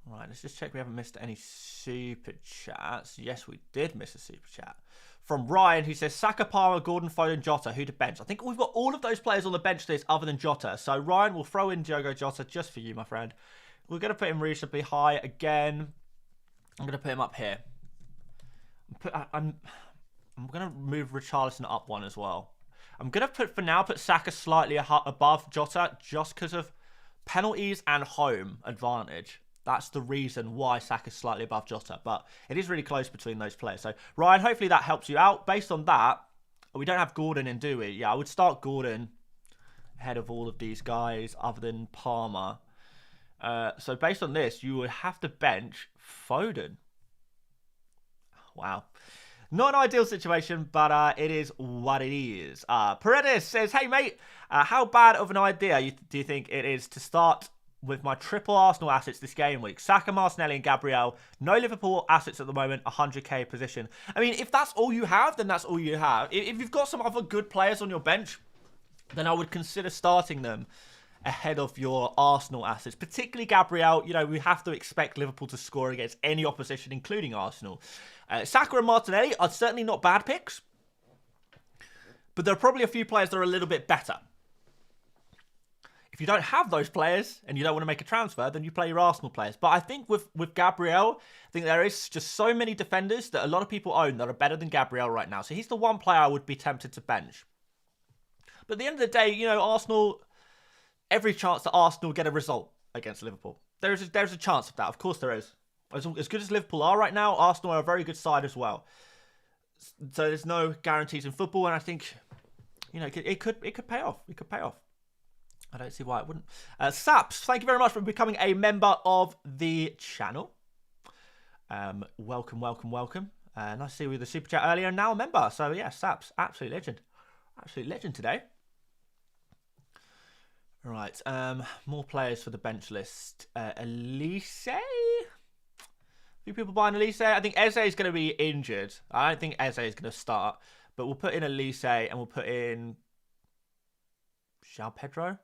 Right, let's just check we haven't missed any super chats. Yes, we did miss a super chat. From Ryan, who says, Saka, Palmer, Gordon, Foden, Jota, who to bench? I think we've got all of those players on the bench list other than Jota. So Ryan will throw in Diogo Jota just for you, my friend. We're going to put him reasonably high again. I'm going to put him up here. I'm going to move Richarlison up one as well. I'm going to put Saka slightly above Jota just because of penalties and home advantage. That's the reason why Saka's slightly above Jota. But it is really close between those players. So, Ryan, hopefully that helps you out. Based on that, we don't have Gordon in, do we? Yeah, I would start Gordon ahead of all of these guys other than Palmer. So, based on this, you would have to bench Foden. Wow. Not an ideal situation, but it is what it is. Paredes says, hey, mate, how bad of an idea do you think it is to start with my triple Arsenal assets this game week? Saka, Martinelli and Gabriel. No Liverpool assets at the moment, 100k position. I mean, if that's all you have, then that's all you have. If you've got some other good players on your bench, then I would consider starting them ahead of your Arsenal assets, particularly Gabriel. You know, we have to expect Liverpool to score against any opposition, including Arsenal. Saka and Martinelli are certainly not bad picks, but there are probably a few players that are a little bit better. If you don't have those players and you don't want to make a transfer, then you play your Arsenal players. But I think with Gabriel, I think there is just so many defenders that a lot of people own that are better than Gabriel right now. So he's the one player I would be tempted to bench. But at the end of the day, you know, Arsenal, every chance that Arsenal get a result against Liverpool. There's a chance of that. Of course there is. As good as Liverpool are right now, Arsenal are a very good side as well. So there's no guarantees in football, and I think, you know, it could pay off. It could pay off. I don't see why it wouldn't. Saps, thank you very much for becoming a member of the channel. Welcome, welcome, welcome. Nice to see you with the super chat earlier, and now a member. So yeah, Saps, absolute legend. Absolute legend today. Right, more players for the bench list. Elise? A few people buying Elise. I think Eze is going to be injured. I don't think Eze is going to start. But we'll put in Elise and we'll put in João Pedro.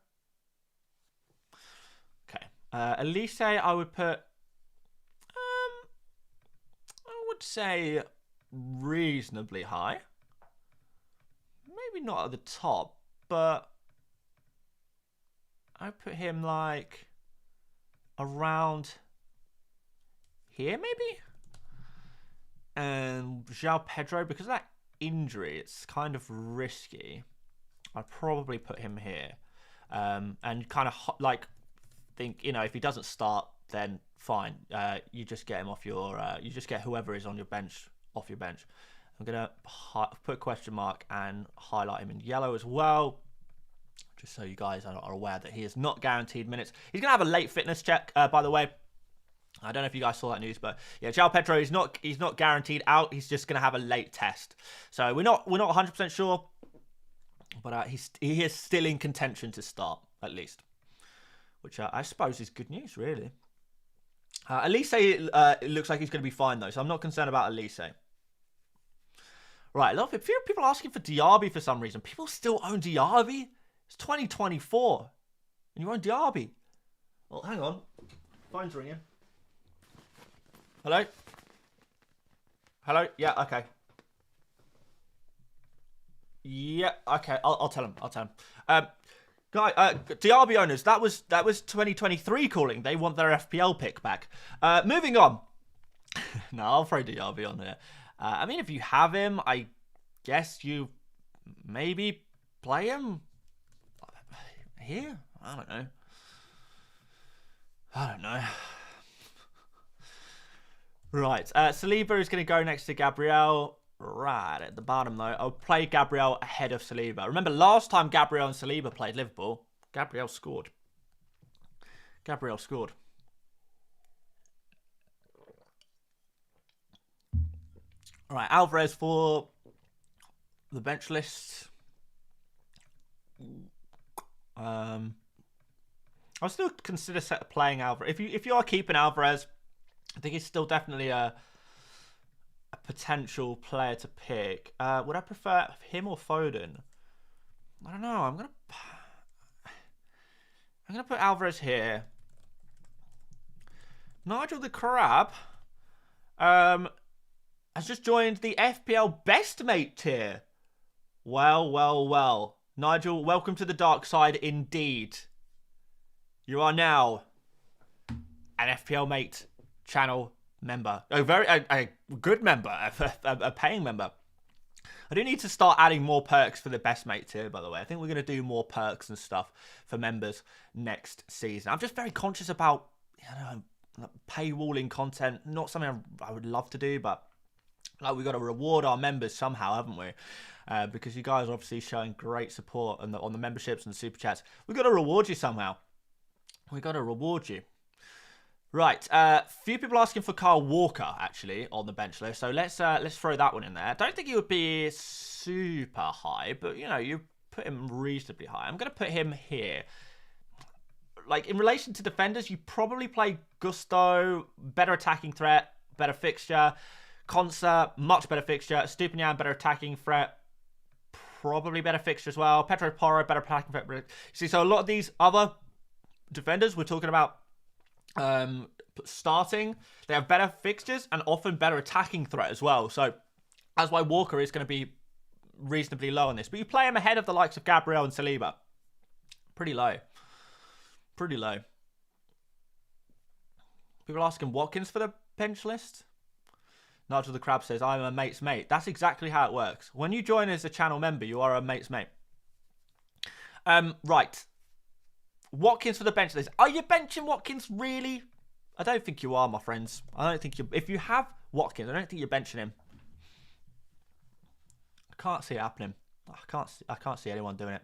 Okay. Elise, I would put, I would say reasonably high. Maybe not at the top, but I'd put him like around here maybe. And João Pedro, because of that injury, it's kind of risky. I'd probably put him here. And kind of like think, you know, if he doesn't start, then fine. You just get him off your, you just get whoever is on your bench off your bench. I'm going to put a question mark and highlight him in yellow as well, just so you guys are aware that he is not guaranteed minutes. He's going to have a late fitness check, by the way. I don't know if you guys saw that news, but yeah, João Pedro he's not guaranteed out. He's just going to have a late test. So we're not 100% sure, but he is still in contention to start at least, which I suppose is good news, really. Elise it looks like he's going to be fine though, so I'm not concerned about Elise. Right, a few people asking for Diaby for some reason. People still own Diaby? It's 2024. And you own Diaby. Well, hang on. Phone's ringing. Hello? Hello? Yeah, okay. Yeah, okay. I'll tell him. Diaby owners, that was 2023 calling. They want their FPL pick back. Moving on. No, I'll throw Diaby on there. I mean, if you have him, I guess you maybe play him here. I don't know. Right, Saliba is going to go next to Gabriel. Right, at the bottom though, I'll play Gabriel ahead of Saliba. Remember, last time Gabriel and Saliba played Liverpool, Gabriel scored. All right, Alvarez for the bench list. I'll still consider playing Alvarez. If you are keeping Alvarez, I think he's still definitely a potential player to pick. Would I prefer him or Foden? I don't know. I'm going to put Alvarez here. Nigel the Crab has just joined the FPL Best Mate tier. Well. Nigel, welcome to the dark side indeed. You are now an FPL Mate channel member. A good member, a paying member. I do need to start adding more perks for the Best Mate tier, by the way. I think we're going to do more perks and stuff for members next season. I'm just very conscious about, paywalling content. Not something I would love to do, but we've got to reward our members somehow, haven't we? Because you guys are obviously showing great support on the memberships and the super chats. We've got to reward you somehow. We've got to reward you. Right, few people asking for Kyle Walker, actually, on the bench list. So let's throw that one in there. I don't think he would be super high, but, you put him reasonably high. I'm going to put him here. Like, in relation to defenders, you probably play Gusto, better attacking threat, better fixture. Concert, much better fixture. Stupinian, better attacking threat. Probably better fixture as well. Petro Porro, better attacking threat. See, so a lot of these other defenders we're talking about starting, they have better fixtures and often better attacking threat as well. So that's why Walker is going to be reasonably low on this. But you play him ahead of the likes of Gabriel and Saliba. Pretty low. Pretty low. People asking Watkins for the bench list. Nigel the Crab says, I'm a mate's mate. That's exactly how it works. When you join as a channel member, you are a mate's mate. Right. Watkins for the bench list. Are you benching Watkins, really? I don't think you are, my friends. I don't think you... If you have Watkins, I don't think you're benching him. I can't see it happening. I can't see anyone doing it.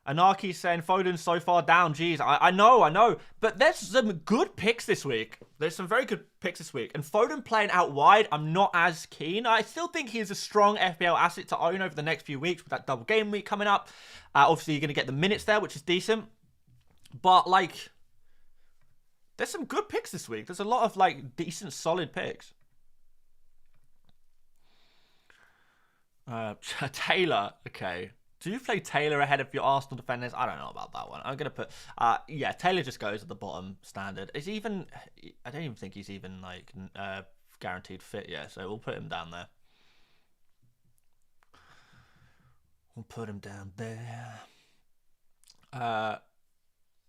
Anarchy's saying Foden's so far down. Jeez, I know. But there's some good picks this week. There's some very good picks this week. And Foden playing out wide, I'm not as keen. I still think he's a strong FPL asset to own over the next few weeks with that double game week coming up. Obviously, you're going to get the minutes there, which is decent. But, there's some good picks this week. There's a lot of, decent, solid picks. Taylor, okay. Do you play Taylor ahead of your Arsenal defenders? I don't know about that one. I'm going to put... yeah, Taylor just goes at the bottom standard. I don't even think he's even, guaranteed fit yet. So we'll put him down there. We'll put him down there.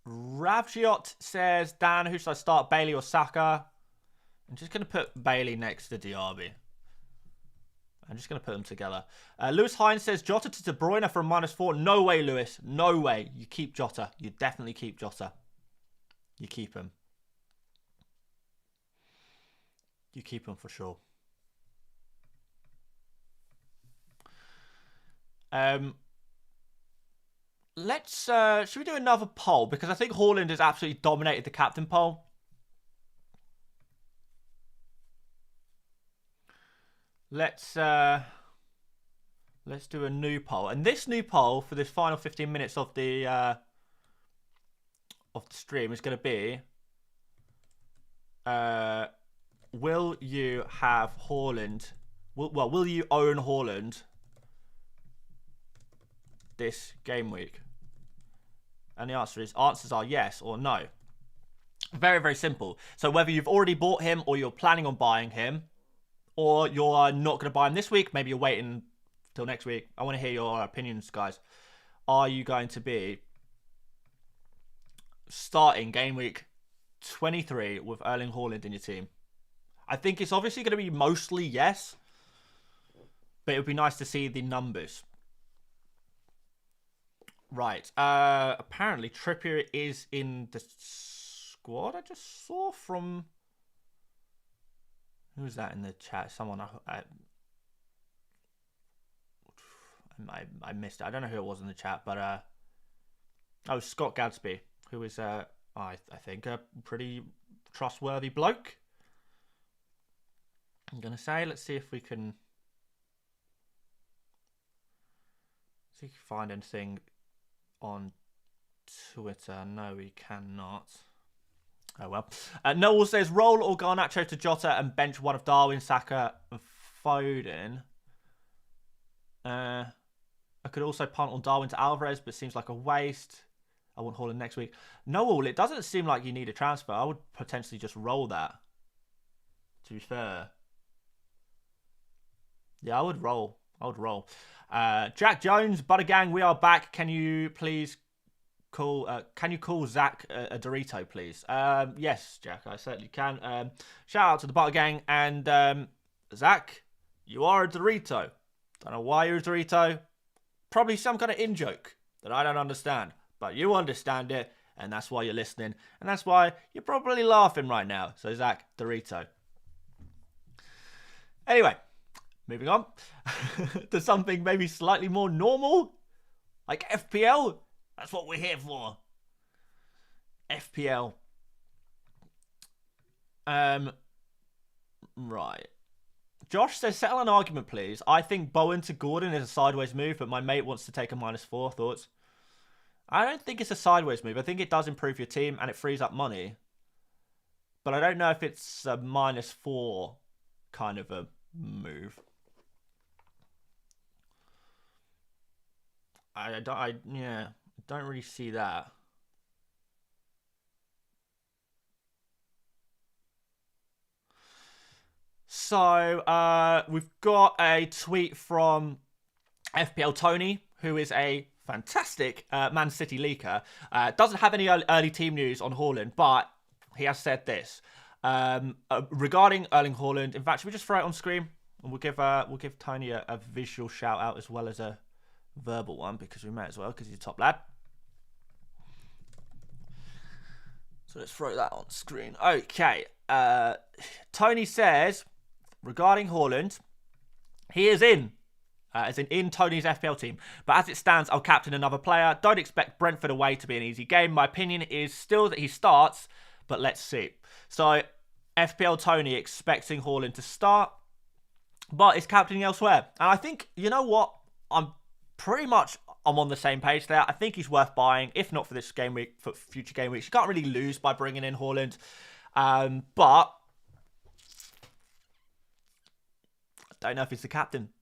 Ravgiot says, Dan, who should I start, Bailey or Saka? I'm just going to put Bailey next to Diaby. I'm just going to put them together. Lewis Hines says, Jota to De Bruyne for a -4. No way, Lewis. No way. You keep Jota. You definitely keep Jota. You keep him. You keep him for sure. Should we do another poll? Because I think Haaland has absolutely dominated the captain poll. Let's do a new poll. And this new poll for this final 15 minutes of the stream is going to be, will you have Haaland? Will you own Haaland this game week? And the answers are yes or no. Very, very simple. So whether you've already bought him or you're planning on buying him, or you're not going to buy him this week, maybe you're waiting till next week. I want to hear your opinions, guys. Are you going to be starting game week 23 with Erling Haaland in your team? I think it's obviously going to be mostly yes, but it would be nice to see the numbers. Right. Apparently, Trippier is in the squad. I just saw from... Who was that in the chat? Someone I missed it. I don't know who it was in the chat, but oh, Scott Gadsby, who is I think a pretty trustworthy bloke. I'm gonna say, let's see if we can find anything on Twitter. No, we cannot. Oh, well. Noel says, roll or Garnacho to Jota and bench one of Darwin, Saka, and Foden. I could also punt on Darwin to Alvarez, but seems like a waste. I want Haaland next week. No, it doesn't seem like you need a transfer. I would potentially just roll that, to be fair. Yeah, I would roll. Jack Jones, Butter Gang, we are back. Can you please call Zach a Dorito, please? Yes, Jack, I certainly can. Shout out to the Butter Gang. And Zach, you are a Dorito. Don't know why you're a Dorito. Probably some kind of in-joke that I don't understand. But you understand it, and that's why you're listening. And that's why you're probably laughing right now. So, Zach, Dorito. Anyway, moving on to something maybe slightly more normal, like FPL. That's what we're here for. FPL. Right. Josh says, settle an argument, please. I think Bowen to Gordon is a sideways move, but my mate wants to take a -4. Thoughts? I don't think it's a sideways move. I think it does improve your team and it frees up money. But I don't know if it's a -4 kind of a move. I don't really see that. So we've got a tweet from FPL Tony, who is a fantastic Man City leaker. Doesn't have any early team news on Haaland, but he has said this regarding Erling Haaland. In fact, should we just throw it on screen and we'll give Tony a visual shout out as well as a verbal one, because we may as well, because he's a top lad. So let's throw that on screen. Okay. Tony says, regarding Haaland, he is in Tony's FPL team. But as it stands, I'll captain another player. Don't expect Brentford away to be an easy game. My opinion is still that he starts, but let's see. So FPL Tony expecting Haaland to start, but is captaining elsewhere. And I think, you know what? I'm on the same page there. I think he's worth buying, if not for this game week, for future game weeks. You can't really lose by bringing in Haaland. But I don't know if he's the captain.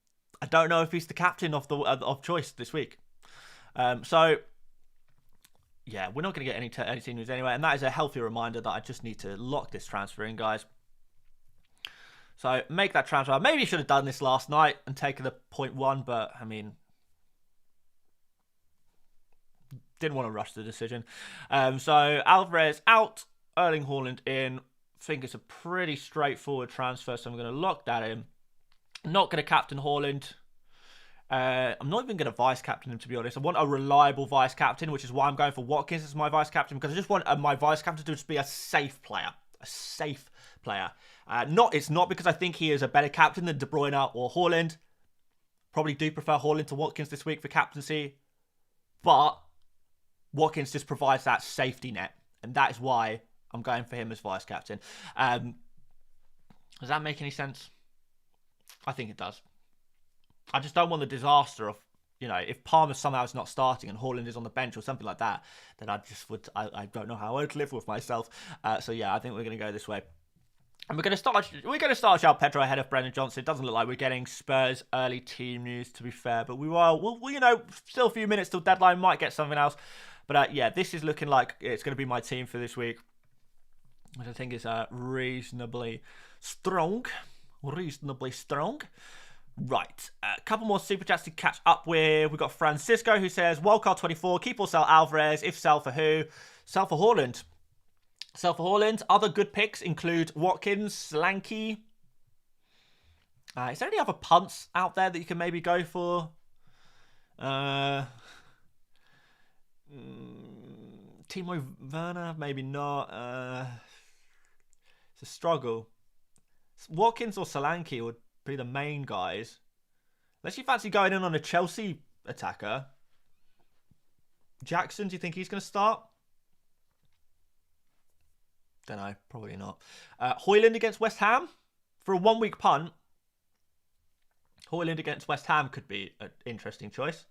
I don't know if he's the captain of choice this week. So yeah, we're not going to get any team news anyway. And that is a healthy reminder that I just need to lock this transfer in, guys. So make that transfer. Maybe you should have done this last night and taken the 0.1, but I mean, didn't want to rush the decision. So Alvarez out, Erling Haaland in. I think it's a pretty straightforward transfer, so I'm going to lock that in. Not going to captain Haaland. I'm not even going to vice captain him, to be honest. I want a reliable vice captain, which is why I'm going for Watkins as my vice captain, because I just want my vice captain to just be a safe player. A safe player. It's not because I think he is a better captain than De Bruyne or Haaland. Probably do prefer Haaland to Watkins this week for captaincy. But Watkins just provides that safety net. And that is why I'm going for him as vice captain. Does that make any sense? I think it does. I just don't want the disaster of, if Palmer somehow is not starting and Haaland is on the bench or something like that, then I don't know how I would live with myself. So yeah, I think we're going to go this way. And we're going to start João Pedro ahead of Brendan Johnson. It doesn't look like we're getting Spurs early team news, to be fair, but we'll still a few minutes till deadline, might get something else. But yeah, this is looking like it's going to be my team for this week, which I think is reasonably strong. Right, a couple more super chats to catch up with. We've got Francisco, who says, Wildcard24, keep or sell Alvarez. If sell, for who? Sell for Haaland. Sell for Haaland. Other good picks include Watkins, Solanke. Is there any other punts out there that you can maybe go for? Timo Werner, maybe not. It's a struggle. Watkins or Solanke would be the main guys. Unless you fancy going in on a Chelsea attacker. Jackson, do you think he's going to start? Don't know. Probably not. Højlund against West Ham for a 1-week punt. Højlund against West Ham could be an interesting choice.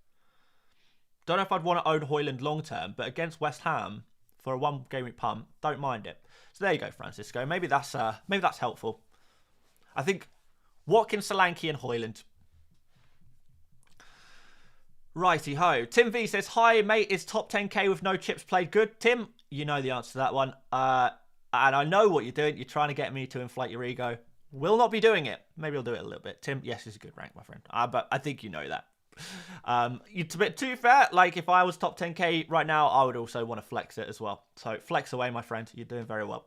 Don't know if I'd want to own Højlund long term, but against West Ham for a 1-game week punt, don't mind it. So there you go, Francisco. Maybe that's helpful. I think Watkins, Solanke and Højlund. Righty ho. Tim V says, hi, mate. Is top 10k with no chips played good? Tim, you know the answer to that one. And I know what you're doing. You're trying to get me to inflate your ego. Will not be doing it. Maybe I'll do it a little bit. Tim, yes, it's a good rank, my friend. But I think you know that. It's a bit too fair. Like, if I was top 10k right now, I would also want to flex it as well. So flex away, my friend. You're doing very well.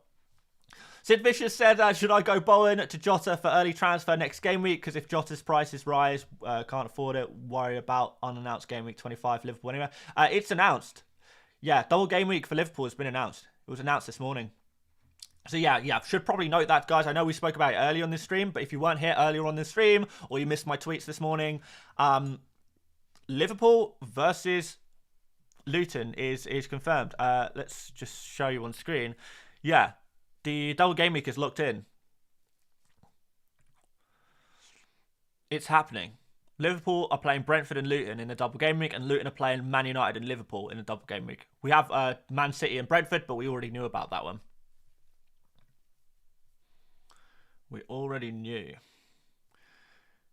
Sid Vicious said, should I go Bowen to Jota for early transfer next game week? Because if Jota's prices rise, can't afford it, worry about unannounced game week 25 Liverpool anyway. It's announced. Yeah, double game week for Liverpool has been announced. It was announced this morning. So yeah, should probably note that, guys. I know we spoke about it earlier on this stream, but if you weren't here earlier on this stream or you missed my tweets this morning, Liverpool versus Luton is confirmed. Let's just show you on screen. Yeah. The double game week is locked in. It's happening. Liverpool are playing Brentford and Luton in the double game week, and Luton are playing Man United and Liverpool in the double game week. We have Man City and Brentford, but we already knew about that one. We already knew.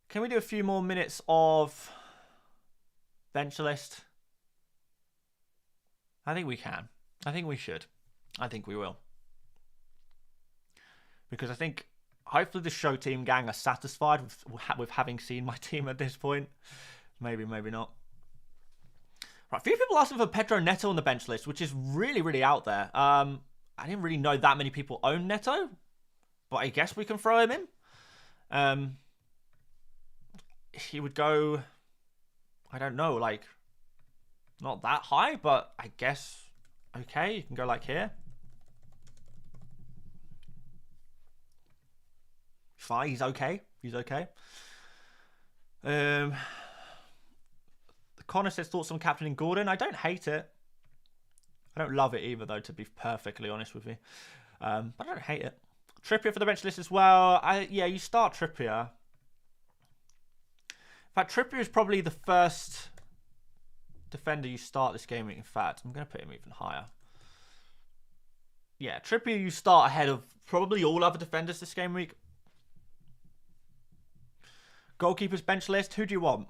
Can we do a few more minutes of bench list? I think we can. I think we should. I think we will. Because I think hopefully the show team gang are satisfied with having seen my team at this point. Maybe not. Right, a few people asking for Pedro Neto on the bench list, which is really, really out there. I didn't really know that many people own Neto, but I guess we can throw him in. He would go, I don't know, like, not that high, but I guess, okay, you can go like here. Fine, he's okay. Connor says thoughts on captaining Gordon. I don't hate it. I don't love it either, though, to be perfectly honest with you. But I don't hate it. Trippier for the bench list as well. Yeah, you start Trippier. In fact, Trippier is probably the first defender you start this game. In fact, I'm going to put him even higher. Yeah, Trippier you start ahead of probably all other defenders this game week. Goalkeepers bench list. Who do you want?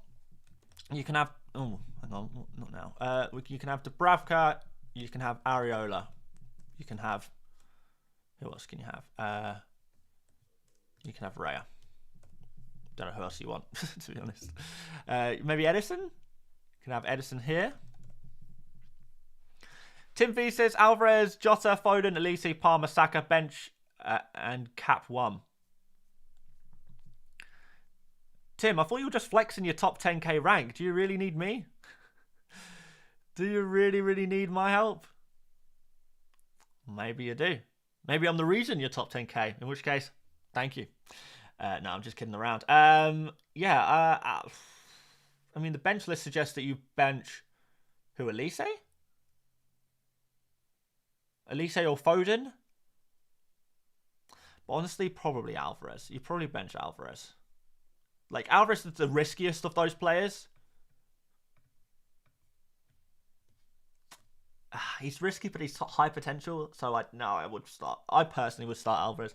You can have... Oh, hang on. Not now. You can have Dubravka. You can have Areola. You can have... Who else can you have? You can have Raya. Don't know who else you want, to be honest. Maybe Edison? You can have Edison here. Tim V says Alvarez, Jota, Foden, Elise, Palmer, Saka, bench, and cap 1. Tim, I thought you were just flexing your top 10k rank. Do you really need me? Do you really, really need my help? Maybe you do. Maybe I'm the reason you're top 10k, in which case, thank you. No, I'm just kidding around. I mean, the bench list suggests that you bench... Who, Elise? Elise or Foden? But honestly, probably Alvarez. You probably bench Alvarez. Like, Alvarez is the riskiest of those players. He's risky, but he's high potential. So, I would start. I personally would start Alvarez.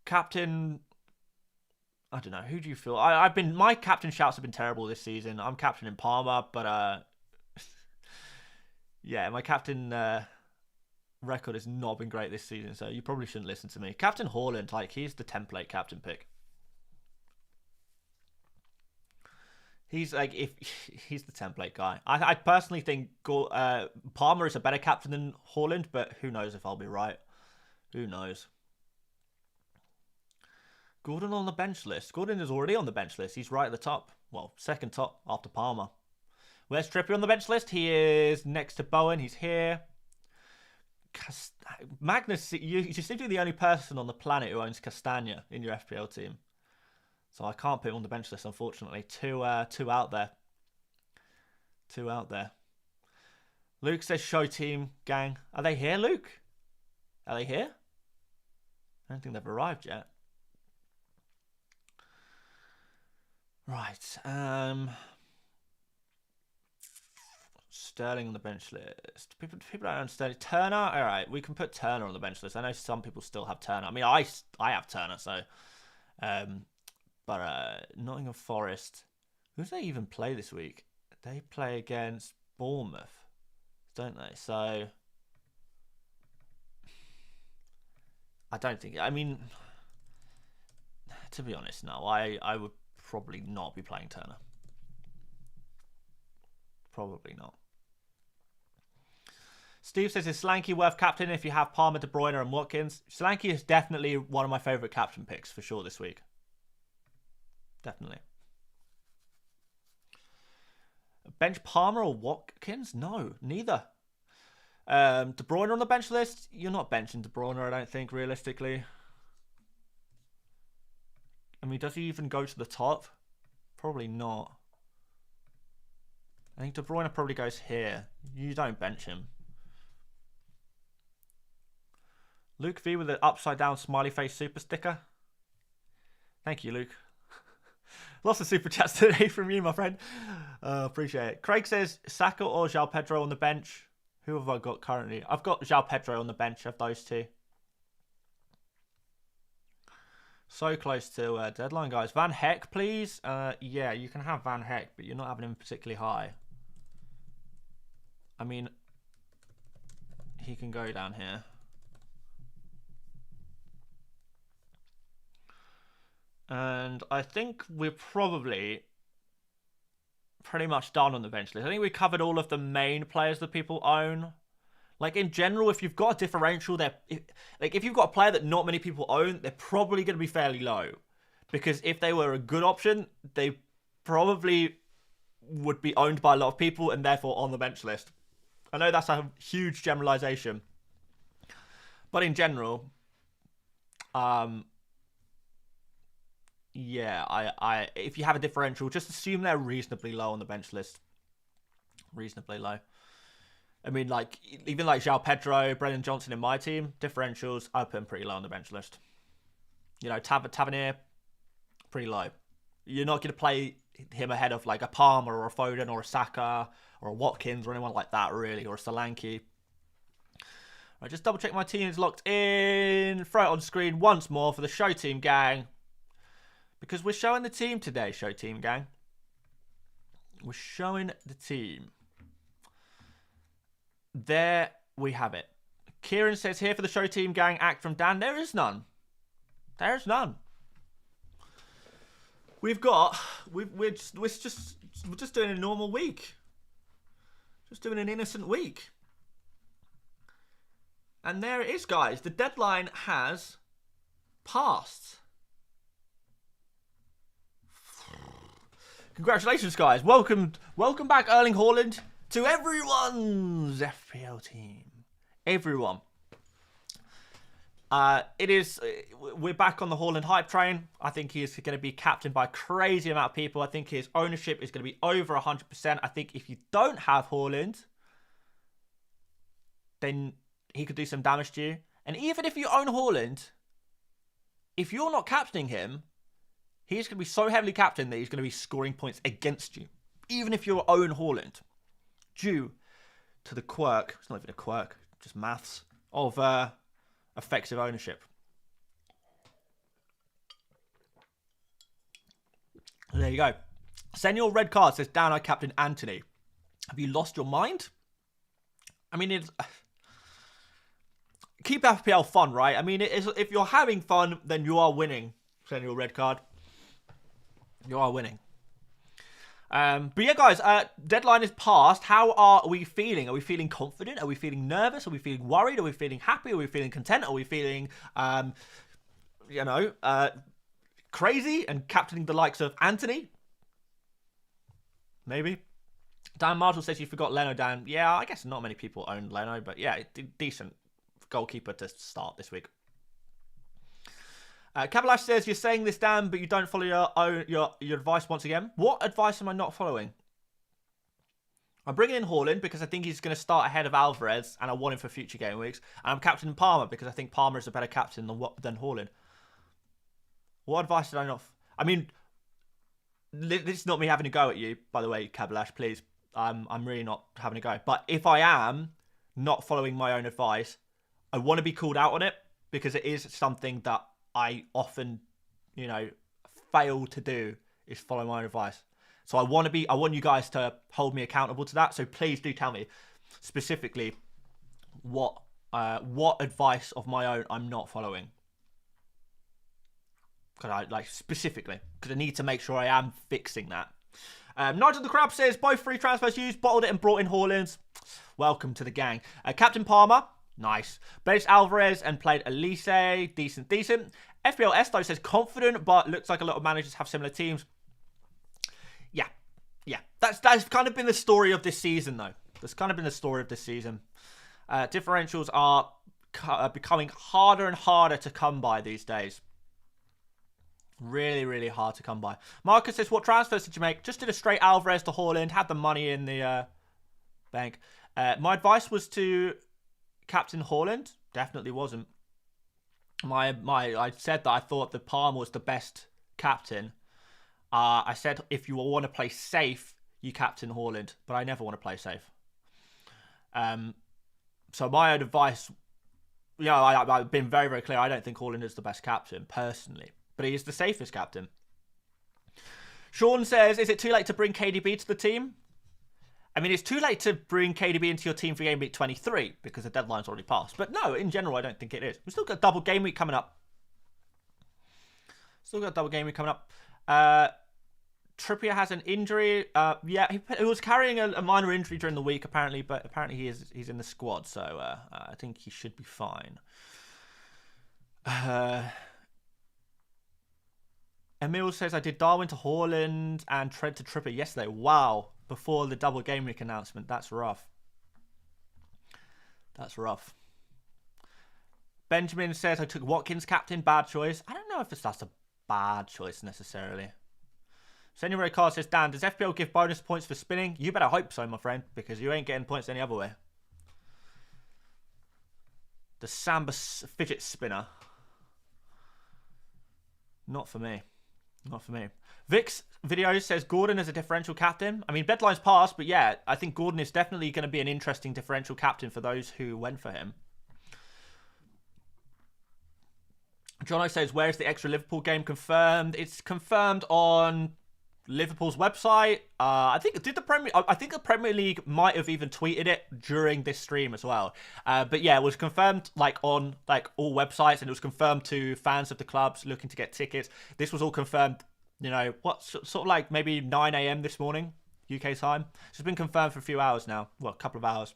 Captain... I don't know. Who do you feel? My captain shouts have been terrible this season. I'm captain in Palmer, but... yeah, my captain... record has not been great this season, so you probably shouldn't listen to me. Captain Haaland, like, he's the template captain pick. He's like, if he's the template guy. I personally think Palmer is a better captain than Haaland, but who knows if I'll be right. Who knows? Gordon on the bench list. Gordon is already on the bench list. He's right at the top. Well, second top after Palmer. Where's Trippier on the bench list? He is next to Bowen. He's here. Magnus, you seem to be the only person on the planet who owns Castagna in your FPL team. So I can't put him on the bench list, unfortunately. Two out there. Two out there. Luke says show team gang. Are they here, Luke? Are they here? I don't think they've arrived yet. Right. Sterling on the bench list. People don't own Sterling. Turner? All right, we can put Turner on the bench list. I know some people still have Turner. I mean, I have Turner, so... but Nottingham Forest... Who do they even play this week? They play against Bournemouth, don't they? So I don't think. I mean, to be honest, no. I would probably not be playing Turner. Probably not. Steve says, is Solanke worth captain if you have Palmer, De Bruyne and Watkins? Solanke is definitely one of my favourite captain picks for sure this week. Definitely. Bench Palmer or Watkins? No, neither. De Bruyne on the bench list? You're not benching De Bruyne, I don't think, realistically. I mean, does he even go to the top? Probably not. I think De Bruyne probably goes here. You don't bench him. Luke V with the upside down smiley face super sticker. Thank you, Luke. Lots of super chats today from you, my friend. Appreciate it. Craig says, Saka or João Pedro on the bench? Who have I got currently? I've got João Pedro on the bench of those two. So close to deadline, guys. Van Heck, please. Yeah, you can have Van Heck, but you're not having him particularly high. I mean, he can go down here. And I think we're probably pretty much done on the bench list. I think we covered all of the main players that people own. Like, in general, if you've got a differential, if you've got a player that not many people own, they're probably going to be fairly low. Because if they were a good option, they probably would be owned by a lot of people and therefore on the bench list. I know that's a huge generalization. But in general, yeah, if you have a differential, just assume they're reasonably low on the bench list. Reasonably low. I mean, like, even like João Pedro, Brennan Johnson in my team, differentials, I put him pretty low on the bench list. You know, Tavernier, pretty low. You're not going to play him ahead of like a Palmer or a Foden or a Saka or a Watkins or anyone like that, really, or a Solanke. I just double check my team is locked in. Throw it on screen once more for the show team gang. Because we're showing the team today, show team gang. We're showing the team. There we have it. Kieran says here for the show team gang, act from Dan. There is none. There is none. We're just doing a normal week. Just doing an innocent week. And there it is, guys. The deadline has passed. Congratulations, guys. Welcome back, Erling Haaland, to everyone's FPL team. Everyone. We're back on the Haaland hype train. I think he is going to be captained by a crazy amount of people. I think his ownership is going to be over 100%. I think if you don't have Haaland, then he could do some damage to you. And even if you own Haaland, if you're not captaining him, he's going to be so heavily captained that he's going to be scoring points against you. Even if you own Haaland. Due to the quirk, it's not even a quirk, just maths, of effective ownership. There you go. Senor Red Card says, Dan, I captain Anthony. Have you lost your mind? I mean, it's... Keep FPL fun, right? I mean, if you're having fun, then you are winning, Senor Red Card. You are winning. But yeah, guys, deadline is passed. How are we feeling? Are we feeling confident? Are we feeling nervous? Are we feeling worried? Are we feeling happy? Are we feeling content? Are we feeling, crazy and captaining the likes of Anthony? Maybe. Dan Marshall says you forgot Leno, Dan. Yeah, I guess not many people own Leno, but yeah, decent goalkeeper to start this week. Kabalash says, you're saying this, Dan, but you don't follow your advice once again. What advice am I not following? I'm bringing in Haaland because I think he's going to start ahead of Alvarez and I want him for future game weeks. And I'm captaining Palmer because I think Palmer is a better captain than Haaland. What advice did I not... I mean, this is not me having a go at you, by the way, Kabalash, please. I'm really not having a go. But if I am not following my own advice, I want to be called out on it because it is something that I often, fail to do, is follow my own advice. So I want you guys to hold me accountable to that. So please do tell me specifically what advice of my own I'm not following. Because I need to make sure I am fixing that. Nigel the Crab says, both free transfers used, bottled it and brought in Haaland. Welcome to the gang. Captain Palmer, nice. Benched Alvarez and played Elise, decent. FPL Esto says, confident, but looks like a lot of managers have similar teams. Yeah. That's kind of been the story of this season, though. That's kind of been the story of this season. Differentials are becoming harder and harder to come by these days. Really, really hard to come by. Marcus says, what transfers did you make? Just did a straight Alvarez to Haaland. Had the money in the bank. My advice was to captain Haaland. Definitely wasn't. I said that I thought the Palmer was the best captain. I said if you want to play safe, you captain Haaland. But I never want to play safe. So my own advice, I've been very, very clear. I don't think Haaland is the best captain, personally. But he is the safest captain. Sean says, is it too late to bring KDB to the team? I mean, it's too late to bring KDB into your team for Gameweek 23 because the deadline's already passed. But no, in general, I don't think it is. We've still got double game week coming up. Trippier has an injury. He was carrying a minor injury during the week, apparently. But apparently he's in the squad. So I think he should be fine. Emil says, I did Darwin to Haaland and Trent to Trippier yesterday. Wow. Before the double game week announcement. That's rough. Benjamin says, I took Watkins captain. Bad choice. I don't know if that's a bad choice necessarily. Senor Card says, Dan, does FPL give bonus points for spinning? You better hope so, my friend, because you ain't getting points any other way. The Samba fidget spinner. Not for me. Vic's video says Gordon is a differential captain. I mean, deadline's passed, but yeah, I think Gordon is definitely going to be an interesting differential captain for those who went for him. Jono says, where's the extra Liverpool game confirmed? It's confirmed on Liverpool's website. I think the Premier League might have even tweeted it during this stream as well. But yeah, it was confirmed on all websites, and it was confirmed to fans of the clubs looking to get tickets. This was all confirmed, sort of like maybe 9 a.m. this morning, UK time. It's been confirmed for a few hours now. Well, a couple of hours.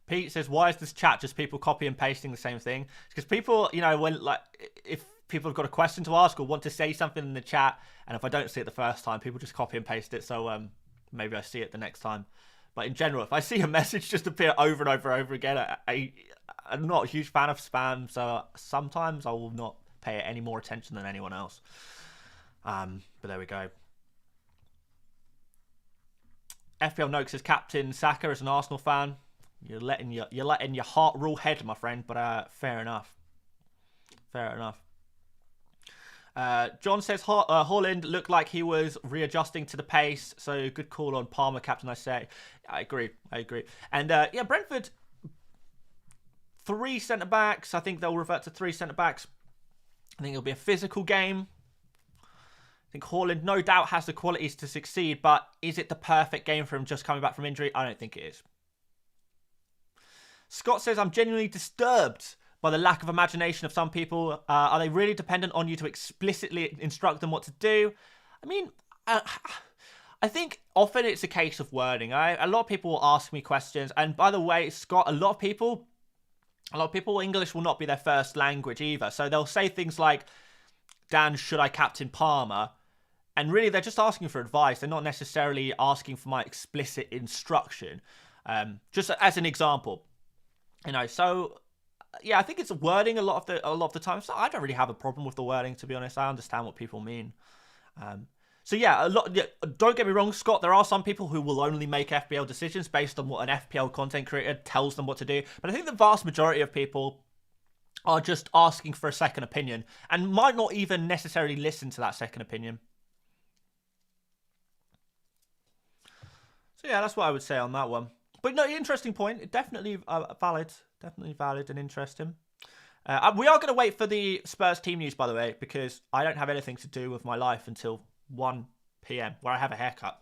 Pete says, why is this chat just people copy and pasting the same thing? Because people, if people have got a question to ask or want to say something in the chat, and if I don't see it the first time, people just copy and paste it. So maybe I see it the next time. But in general, if I see a message just appear over and over and over again, I'm not a huge fan of spam. So sometimes I will not pay it any more attention than anyone else. But there we go. FPL Noakes says Captain Saka is an Arsenal fan. You're letting your heart rule head, my friend. But fair enough. John says Haaland looked like he was readjusting to the pace. So good call on Palmer, captain, I say. I agree. And Brentford, 3 centre-backs. I think they'll revert to 3 centre-backs. I think it'll be a physical game. I think Haaland no doubt has the qualities to succeed, but is it the perfect game for him just coming back from injury? I don't think it is. Scott says, I'm genuinely disturbed by the lack of imagination of some people. Are they really dependent on you to explicitly instruct them what to do? I mean, I think often it's a case of wording. A lot of people will ask me questions. And by the way, Scott, a lot of people, English will not be their first language either. So they'll say things like, Dan, should I captain Palmer? And really, they're just asking for advice. They're not necessarily asking for my explicit instruction. Just as an example. So yeah, I think it's wording a lot of the time. So I don't really have a problem with the wording, to be honest. I understand what people mean. So yeah, don't get me wrong, Scott. There are some people who will only make FPL decisions based on what an FPL content creator tells them what to do. But I think the vast majority of people are just asking for a second opinion and might not even necessarily listen to that second opinion. So yeah, that's what I would say on that one. But no, interesting point. Definitely valid and interesting. We are going to wait for the Spurs team news, by the way, because I don't have anything to do with my life until 1 p.m. where I have a haircut.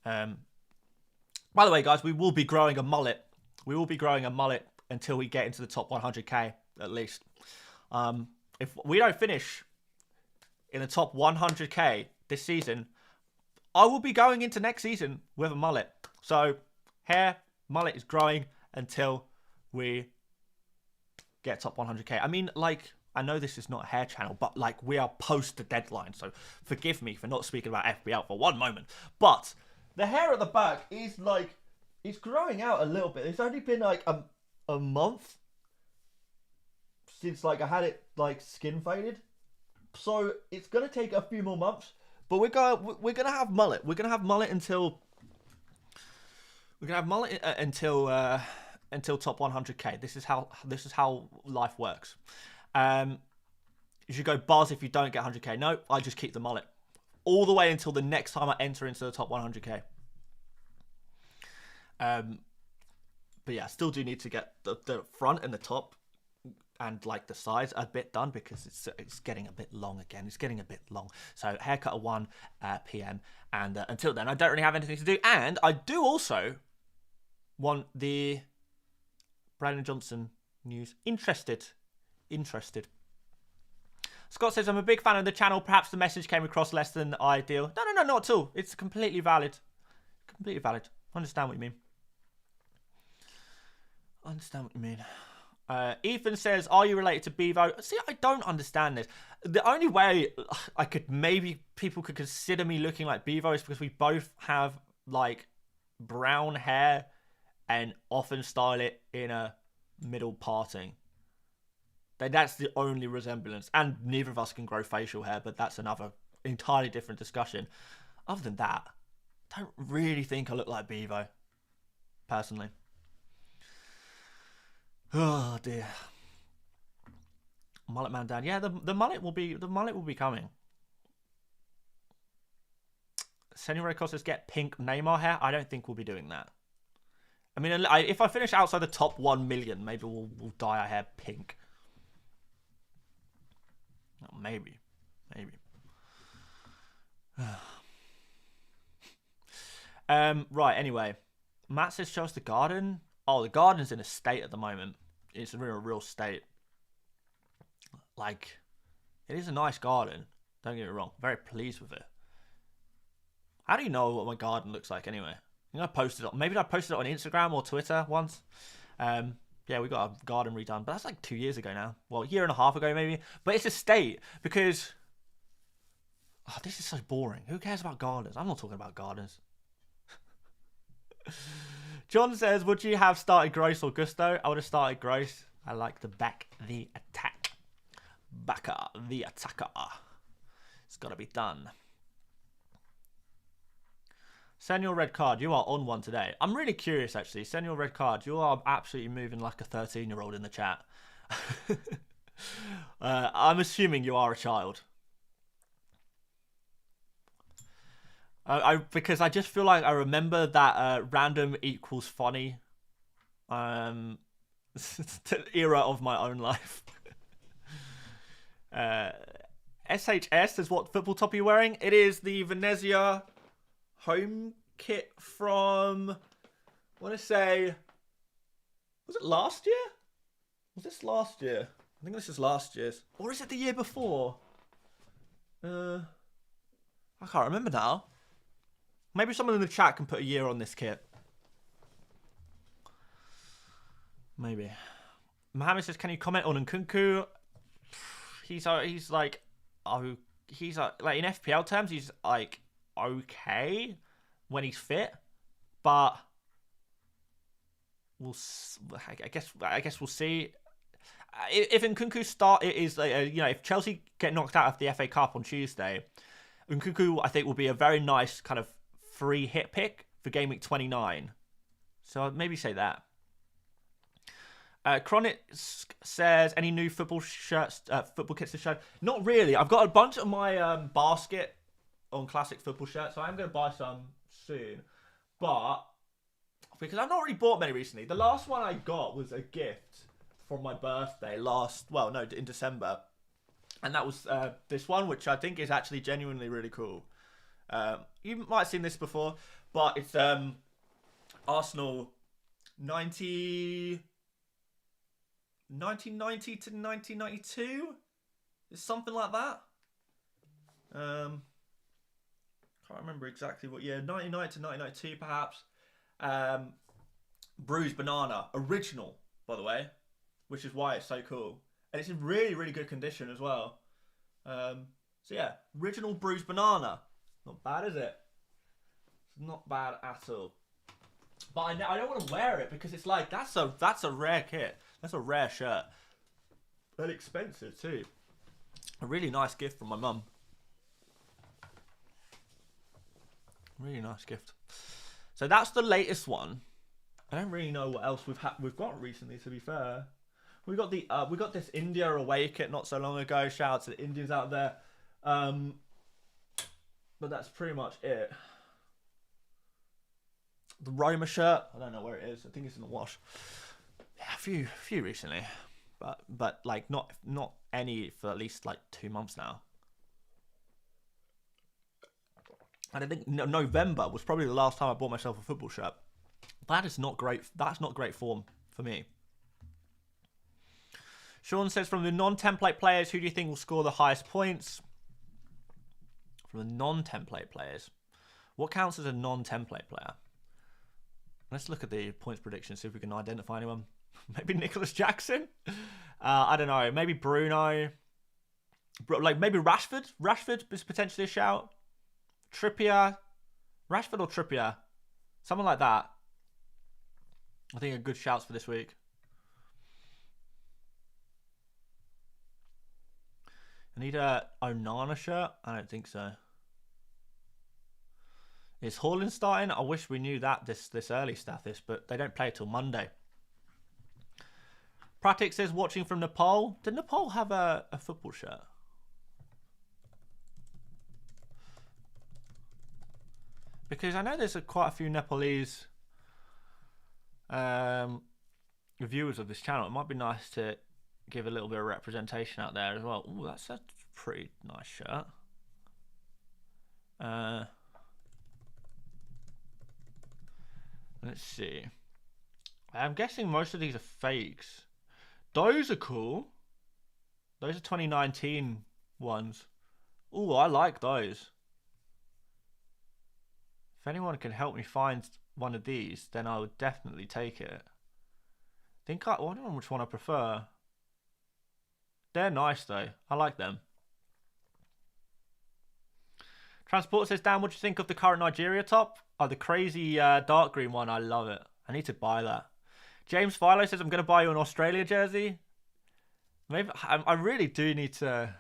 By the way, guys, we will be growing a mullet. We will be growing a mullet until we get into the top 100k, at least. If we don't finish in the top 100k this season, I will be going into next season with a mullet. So, mullet is growing until we get top 100k. I mean, like, I know this is not a hair channel, but, like, we are post the deadline. So, forgive me for not speaking about FPL for one moment. But the hair at the back is, like, it's growing out a little bit. It's only been, like, a month since, like, I had it, like, skin faded. So, it's going to take a few more months. But we're gonna have mullet. We're gonna have mullet until until top 100k. This is how life works. You should go buzz if you don't get 100k. No, I just keep the mullet all the way until the next time I enter into the top 100k. But yeah, still do need to get the front and the top and like the sides a bit done because it's getting a bit long again. It's getting a bit long. So haircut at 1 p.m. And until then, I don't really have anything to do. And I do also want the Brandon Johnson news. Interested. Scott says, I'm a big fan of the channel. Perhaps the message came across less than ideal. No, not at all. It's completely valid. Completely valid. I understand what you mean. Ethan says, are you related to Bevo? See, I don't understand this. The only way people could consider me looking like Bevo is because we both have like brown hair and often style it in a middle parting. That's the only resemblance. And neither of us can grow facial hair, but that's another entirely different discussion. Other than that, I don't really think I look like Bevo, personally. Oh dear. Mullet man down. Yeah, the mullet will be coming. Senor Red Cross says get pink Neymar hair. I don't think we'll be doing that. I mean, if I finish outside the top 1 million, maybe we'll dye our hair pink. Oh, maybe. Right. Anyway, Matt says show us the garden. Oh, the garden's in a state at the moment. It's in a real state. Like, it is a nice garden. Don't get me wrong. Very pleased with it. How do you know what my garden looks like anyway? I posted it. Maybe I posted it on Instagram or Twitter once. Yeah, we got a garden redone, but that's like 2 years ago now. Well, a year and a half ago maybe. But it's a state because this is so boring. Who cares about gardens? I'm not talking about gardens. John says, would you have started Gross or Gusto? I would have started Gross. I like to back the attack. Backer the attacker. It's got to be done. Send your red card. You are on one today. I'm really curious, actually. Send your red card. You are absolutely moving like a 13-year-old in the chat. I'm assuming you are a child. Because I just feel like I remember that random equals funny era of my own life. SHS is what football top are you wearing? It is the Venezia home kit from, I want to say, was it last year? Was this last year? I think this is last year's. Or is it the year before? I can't remember now. Maybe someone in the chat can put a year on this kit. Maybe. Mohammed says, can you comment on Nkunku? He's like, oh, he's like in FPL terms, he's like okay when he's fit, but I guess we'll see. If Nkunku start, it is if Chelsea get knocked out of the FA Cup on Tuesday, Nkunku I think will be a very nice kind of free hit pick for Gameweek 29. So I'd maybe say that. Chronic says, any new football kits to show? Not really. I've got a bunch of my basket on classic football shirts, so I'm going to buy some soon. But because I've not really bought many recently. The last one I got was a gift for my birthday in December. And that was this one, which I think is actually genuinely really cool. You might have seen this before, but it's Arsenal 1990 to 1992. It's something like that. Can't remember exactly what year. 1990 to 1992, perhaps. Bruised Banana. Original, by the way. Which is why it's so cool. And it's in really, really good condition as well. So yeah, original Bruised Banana. Not bad, is it? It's not bad at all. But I don't want to wear it because it's like, that's a rare kit. That's a rare shirt. But expensive too. A really nice gift from my mum. Really nice gift. So that's the latest one. I don't really know what else we've got recently, to be fair. We got this India away kit not so long ago. Shout out to the Indians out there. But that's pretty much it. The Roma shirt, I don't know where it is. I think it's in the wash. Yeah, a few recently, but like not any for at least like 2 months now. And I think November was probably the last time I bought myself a football shirt. That is not great. That's not great form for me. Sean says, from the non-template players, who do you think will score the highest points? From the non-template players, what counts as a non-template player? Let's look at the points prediction, see if we can identify anyone. Maybe Nicholas Jackson? I don't know. Maybe Bruno. Like maybe Rashford. Rashford is potentially a shout. Trippier. Rashford or Trippier. Something like that. I think are good shouts for this week. I need a Onana shirt. I don't think so. Is Haaland starting? I wish we knew that this early, Stathis, but they don't play till Monday. Pratik says, watching from Nepal. Did Nepal have a football shirt? Because I know there's quite a few Nepalese reviewers of this channel. It might be nice to give a little bit of representation out there as well. Ooh, that's a pretty nice shirt. Let's see. I'm guessing most of these are fakes. Those are cool. Those are 2019 ones. Ooh, I like those. If anyone can help me find one of these, then I would definitely take it. I don't know which one I prefer. They're nice though. I like them. Transport says, Dan, what do you think of the current Nigeria top? Oh, the crazy dark green one. I love it. I need to buy that. James Philo says, I'm going to buy you an Australia jersey. Maybe I really do need to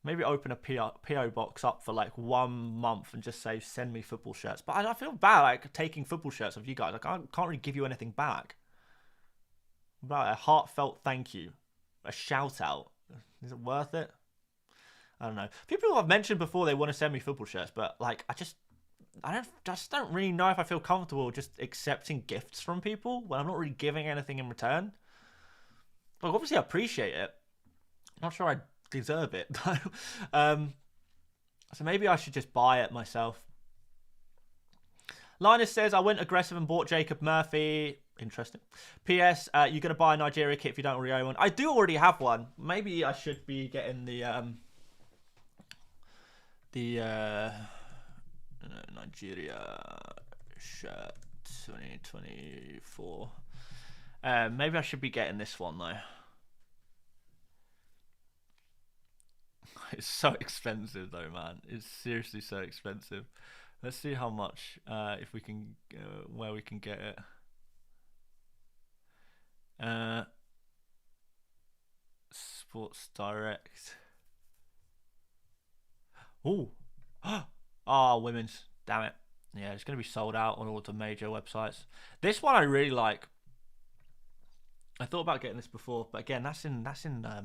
maybe open a PO box up for like 1 month and just say, send me football shirts. But I feel bad like taking football shirts of you guys. Like, I can't really give you anything back. About a heartfelt thank you. A shout out. Is it worth it? I don't know. People have mentioned before they want to send me football shirts, but like I just don't really know if I feel comfortable just accepting gifts from people when I'm not really giving anything in return. Like obviously I appreciate it. I'm not sure I deserve it. So maybe I should just buy it myself. Linus says, I went aggressive and bought Jacob Murphy. Interesting. P.S. You're going to buy a Nigeria kit if you don't already own one. I do already have one. Maybe I should be getting the Nigeria shirt 2024. Maybe I should be getting this one though. It's so expensive though, man. It's seriously so expensive. Let's see how much, if we can, where we can get it. Sports Direct. Ooh. Oh, women's. Damn it. Yeah, it's going to be sold out on all the major websites. This one I really like. I thought about getting this before, but again, that's in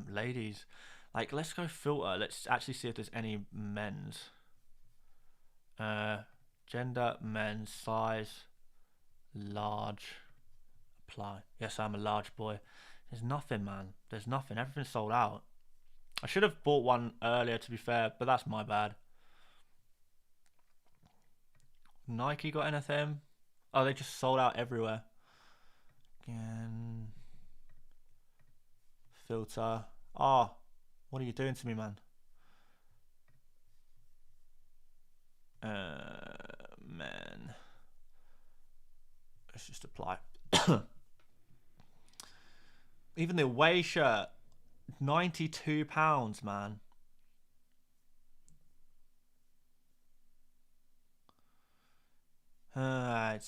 ladies. Like, let's go filter. Let's actually see if there's any men's. Gender, men's, size, large. Apply. Yes, I'm a large boy. There's nothing, man. There's nothing. Everything's sold out. I should have bought one earlier, to be fair, but that's my bad. Nike got anything? Oh, they just sold out everywhere. Again. Filter. Oh, what are you doing to me, man? Man. Let's just apply. Even the away shirt, £92, man. And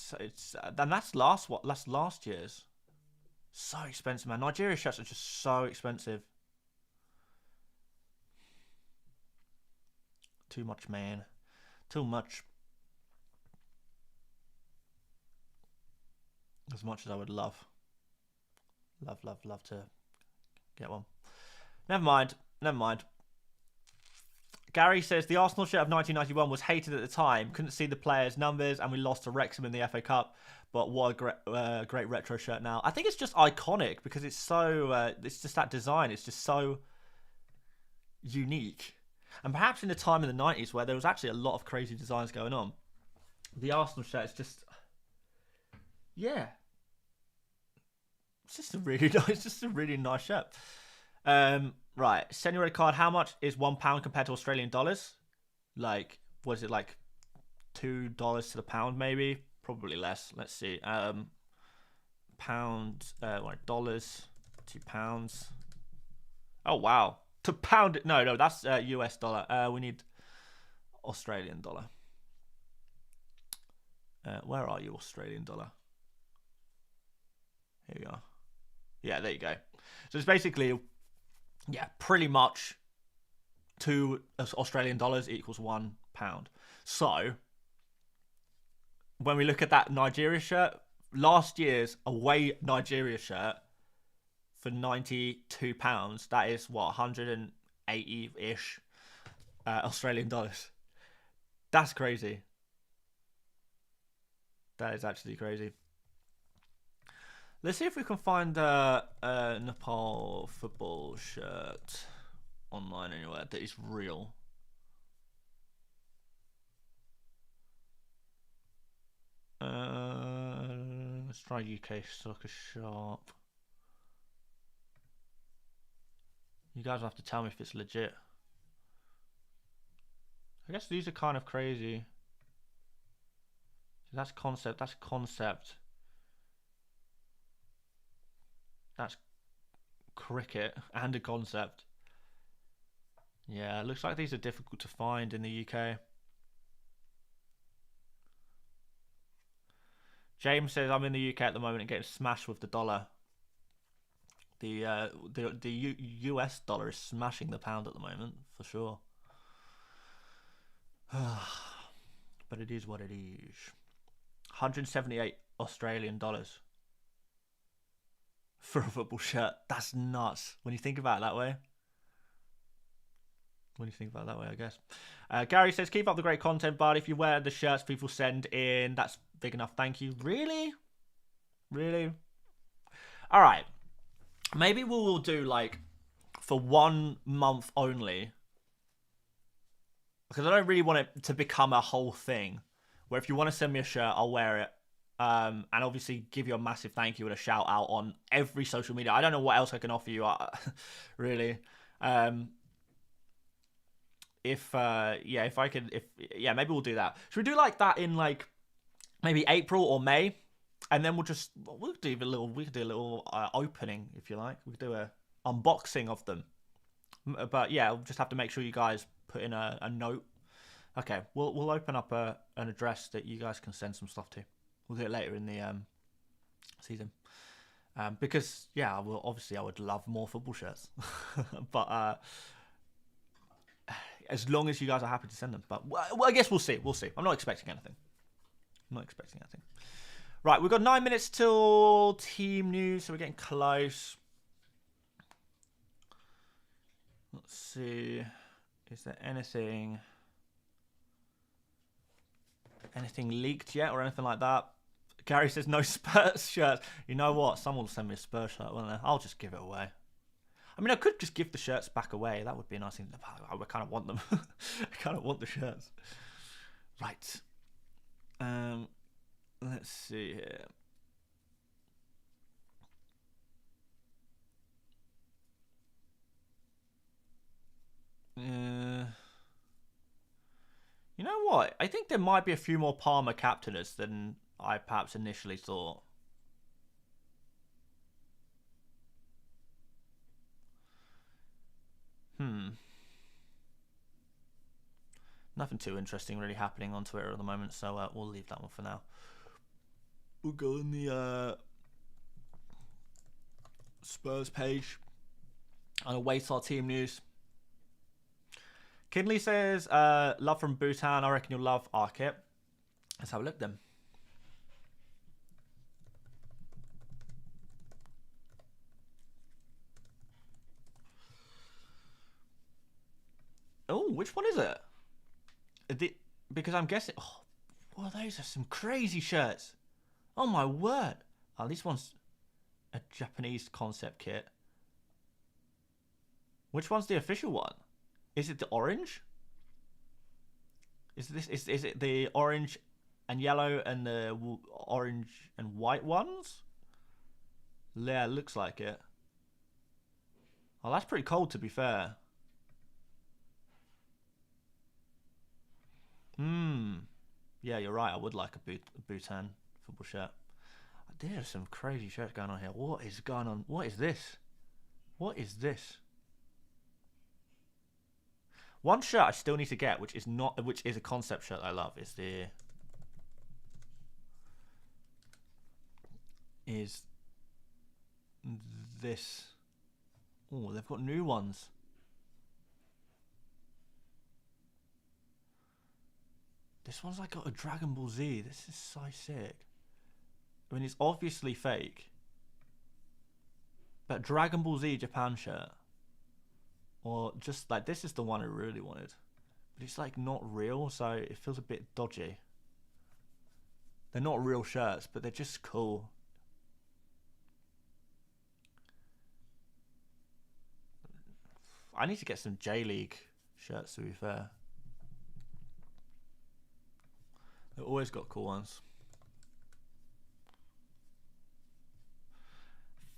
that's last year's. So expensive, man. Nigeria shirts are just so expensive. Too much, man. Too much. As much as I would love to get one. Never mind. Gary says the Arsenal shirt of 1991 was hated at the time. Couldn't see the players' numbers, and we lost to Wrexham in the FA Cup. But what a great retro shirt now. I think it's just iconic because it's so. It's just that design. It's just so unique. And perhaps in the time in the 90s where there was actually a lot of crazy designs going on, the Arsenal shirt is just. Yeah. It's just a really nice. It's just a really nice shirt. Right, send your red card. How much is £1 compared to Australian dollars? Like, was it like $2 to the pound? Maybe, probably less. Let's see. Pound, dollars to pounds. Oh wow, to pound. No, that's US dollar. We need Australian dollar. Where are you, Australian dollar? Here we are. Yeah, there you go. So it's basically, yeah, pretty much 2 Australian dollars equals £1. So when we look at that Nigeria shirt, last year's away Nigeria shirt for £92, that is what, 180-ish Australian dollars. That's crazy. That is actually crazy. Let's see if we can find a Nepal football shirt online anywhere that is real. Let's try UK Soccer Shop. You guys will have to tell me if it's legit. I guess these are kind of crazy. So that's concept. That's concept. That's cricket and a concept. Yeah, it looks like these are difficult to find in the UK. James says I'm in the UK at the moment and getting smashed with the dollar. The US dollar is smashing the pound at the moment for sure. But it is what it is. 178 Australian dollars for a football shirt. That's nuts when you think about it that way. I guess. Gary says, keep up the great content, but if you wear the shirts people send in, that's big enough. Thank you. Really? All right. Maybe we'll do like for 1 month only, because I don't really want it to become a whole thing where if you want to send me a shirt, I'll wear it. And obviously give you a massive thank you and a shout out on every social media. I don't know what else I can offer you, really. Maybe we'll do that. Should we do like that in like maybe April or May, and then we'll do a little opening if you like. We could do a unboxing of them, but yeah, we'll just have to make sure you guys put in a note. Okay, we'll open up an address that you guys can send some stuff to. We'll do it later in the season, because yeah, I would love more football shirts, but as long as you guys are happy to send them. But well, I guess we'll see. I'm not expecting anything. Right, we've got 9 minutes till team news, so we're getting close. Let's see. Is there anything leaked yet or anything like that? Gary says no Spurs shirts. You know what? Someone will send me a Spurs shirt, won't they? I'll just give it away. I mean, I could just give the shirts back away. That would be a nice thing. I kind of want them. I kind of want the shirts. Right. Let's see here. You know what? I think there might be a few more Palmer captainers than I perhaps initially thought. Nothing too interesting really happening on Twitter at the moment, so we'll leave that one for now. We'll go on the Spurs page and await our team news. Kinley says, love from Bhutan. I reckon you'll love our kit. Let's have a look then. Oh, which one is it? Because I'm guessing... Oh, well, those are some crazy shirts. Oh, my word. Oh, this one's a Japanese concept kit. Which one's the official one? Is it the orange? Is it the orange and yellow and the orange and white ones? Yeah, looks like it. Oh, that's pretty cold, to be fair. Yeah, you're right. I would like a Bhutan football shirt. There's some crazy shirts going on here. What is going on? What is this? What is this? One shirt I still need to get, which is a concept shirt I love, is this. Oh, they've got new ones. This one's like got a Dragon Ball Z. This is so sick. I mean, it's obviously fake. But Dragon Ball Z Japan shirt. Or just like, this is the one I really wanted. But it's like not real, so it feels a bit dodgy. They're not real shirts, but they're just cool. I need to get some J-League shirts, to be fair. They've always got cool ones.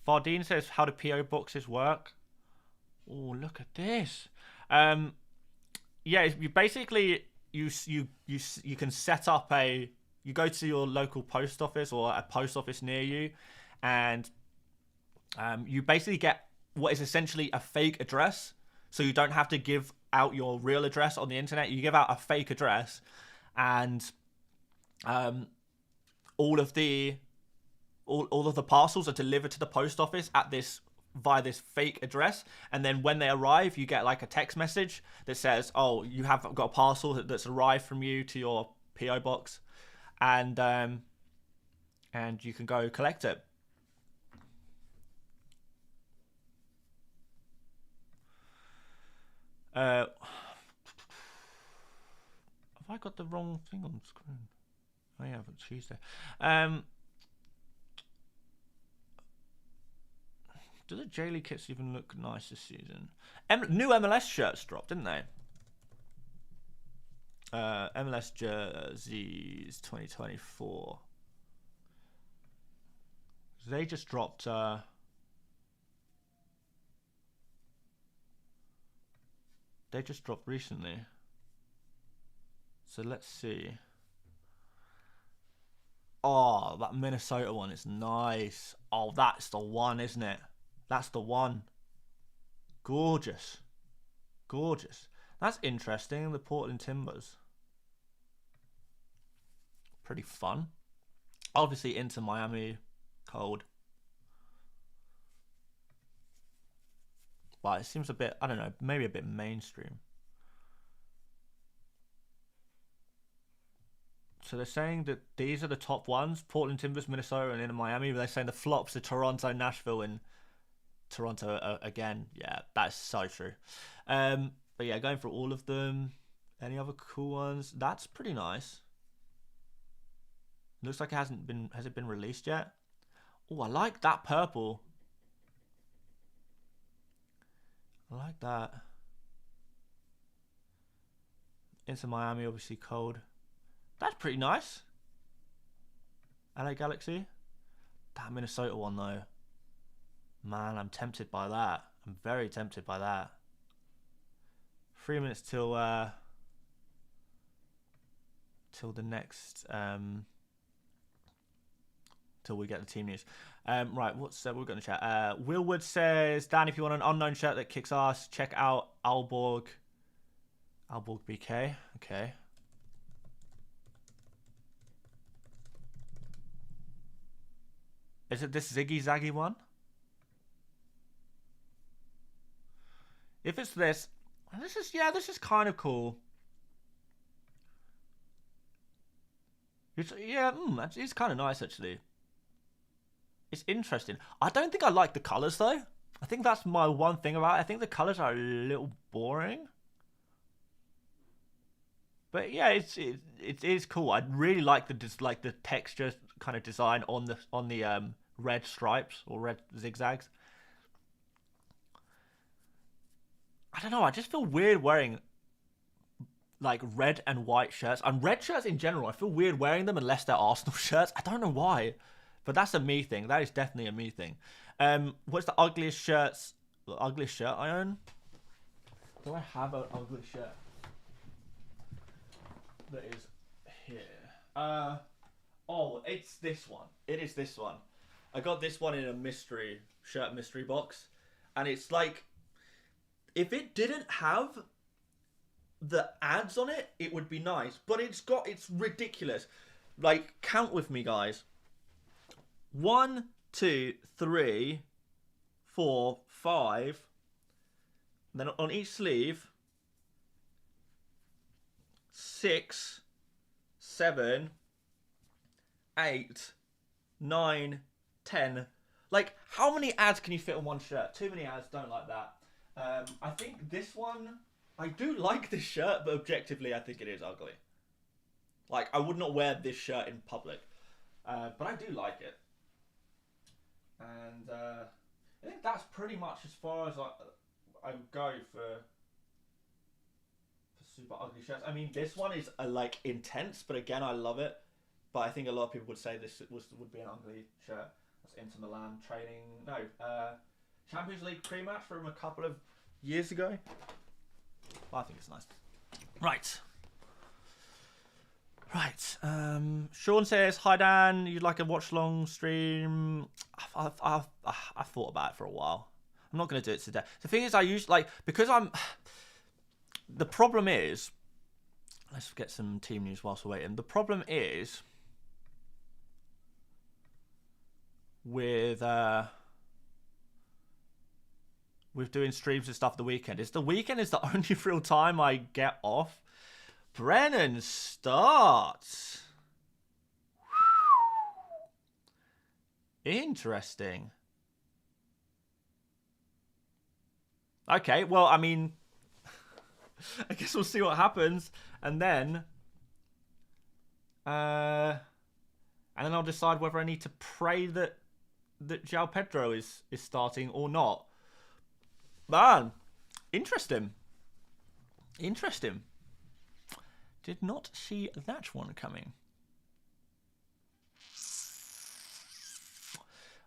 Fardine says, how do PO boxes work? Oh, look at this. Yeah, you basically you can set up you go to your local post office or a post office near you, and you basically get what is essentially a fake address. So you don't have to give out your real address on the internet. You give out a fake address, and all of the parcels are delivered to the post office via this fake address, and then when they arrive, you get like a text message that says, "Oh, you have got a parcel that's arrived from you to your PO box," and you can go collect it. Have I got the wrong thing on screen? Oh yeah, but Tuesday. Do the J-League kits even look nice this season? New MLS shirts dropped, didn't they? MLS jerseys 2024. They just dropped. They just dropped recently. So let's see. Oh, that Minnesota one is nice. Oh, that's the one, isn't it? That's the one. Gorgeous. Gorgeous. That's interesting. The Portland Timbers. Pretty fun. Obviously, Inter Miami. Cold. But it seems a bit, I don't know, maybe a bit mainstream. So they're saying that these are the top ones. Portland Timbers, Minnesota, and Inter Miami. But they're saying the flops are Toronto, Nashville, and Toronto again. Yeah, that's so true. But yeah, going for all of them. Any other cool ones? That's pretty nice. Looks like it hasn't been. Has it been released yet? Oh, I like that purple. I like that. Inter Miami, obviously cold. That's pretty nice. LA Galaxy. That Minnesota one though. Man, I'm tempted by that. I'm very tempted by that. 3 minutes till the next till we get the team news. Right, what's we're going to chat. Willwood says, Dan, if you want an unknown shirt that kicks ass, check out Alborg BK. Okay. Is it this Ziggy Zaggy one? If it's this is kind of cool. It's kind of nice actually. It's interesting. I don't think I like the colors though. I think that's my one thing about it. I think the colors are a little boring. But yeah, it is cool. I really like the texture kind of design on the red stripes or red zigzags. I don't know. I just feel weird wearing like red and white shirts and red shirts in general. I feel weird wearing them unless they're Arsenal shirts. I don't know why, but that's a me thing. That is definitely a me thing. What's the ugliest shirt I own? Do I have an ugly shirt that is here? Oh, it's this one. It is this one. I got this one in a mystery box, and it's like, if it didn't have the ads on it, it would be nice. But it's ridiculous. Like, count with me, guys. 1, 2, 3, 4, 5. And then on each sleeve, 6, 7, 8, 9, 10. Like, how many ads can you fit on one shirt? Too many ads, don't like that. I think this one, I do like this shirt, but objectively, I think it is ugly. Like, I would not wear this shirt in public, but I do like it. And I think that's pretty much as far as I go for super ugly shirts. I mean, this one is like intense, but again, I love it. But I think a lot of people would say this would be an ugly shirt. That's Inter Milan training. No, Champions League pre-match from a couple of years ago. Well, I think it's nice. Right. Sean says, hi Dan, you'd like a watch-long stream? I've thought about it for a while. I'm not going to do it today. The thing is, I usually, because the problem is, let's get some team news whilst we're waiting. The problem is with doing streams and stuff the weekend. The weekend is the only real time I get off. Brennan starts. Interesting. Okay, well, I mean, I guess we'll see what happens, and then I'll decide whether I need to pray that João Pedro is starting or not. Man, interesting. Did not see that one coming.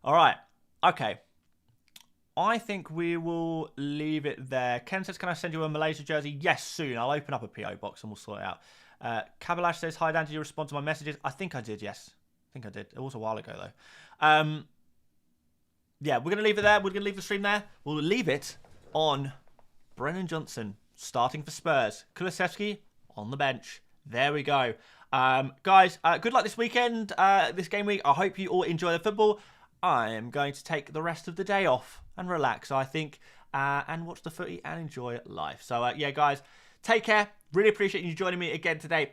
All right. Okay. I think we will leave it there. Ken says, can I send you a Malaysia jersey? Yes, soon. I'll open up a PO box and we'll sort it out. Kabalash says, hi Dan, did you respond to my messages? I think I did, yes. I think I did. It was a while ago, though. Yeah, we're going to leave it there. We're going to leave the stream there. We'll leave it on Brennan Johnson starting for Spurs. Kulusevski on the bench. There we go. Guys, good luck this weekend, this game week. I hope you all enjoy the football. I am going to take the rest of the day off and relax, I think, and watch the footy and enjoy life. So, yeah, guys, take care. Really appreciate you joining me again today.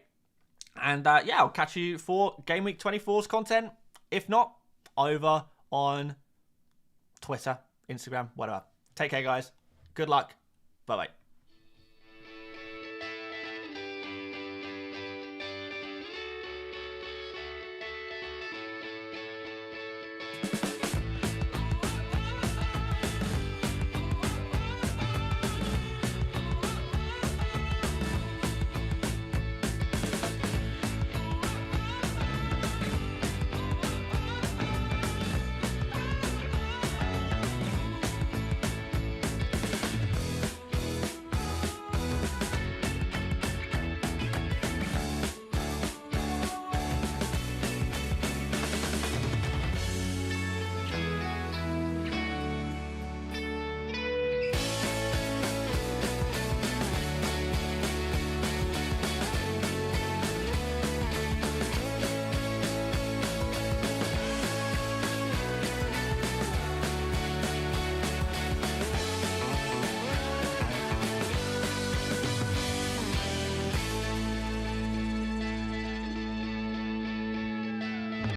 And, yeah, I'll catch you for Game Week 24's content. If not, over on Twitter, Instagram, whatever. Take care, guys. Good luck. Bye-bye.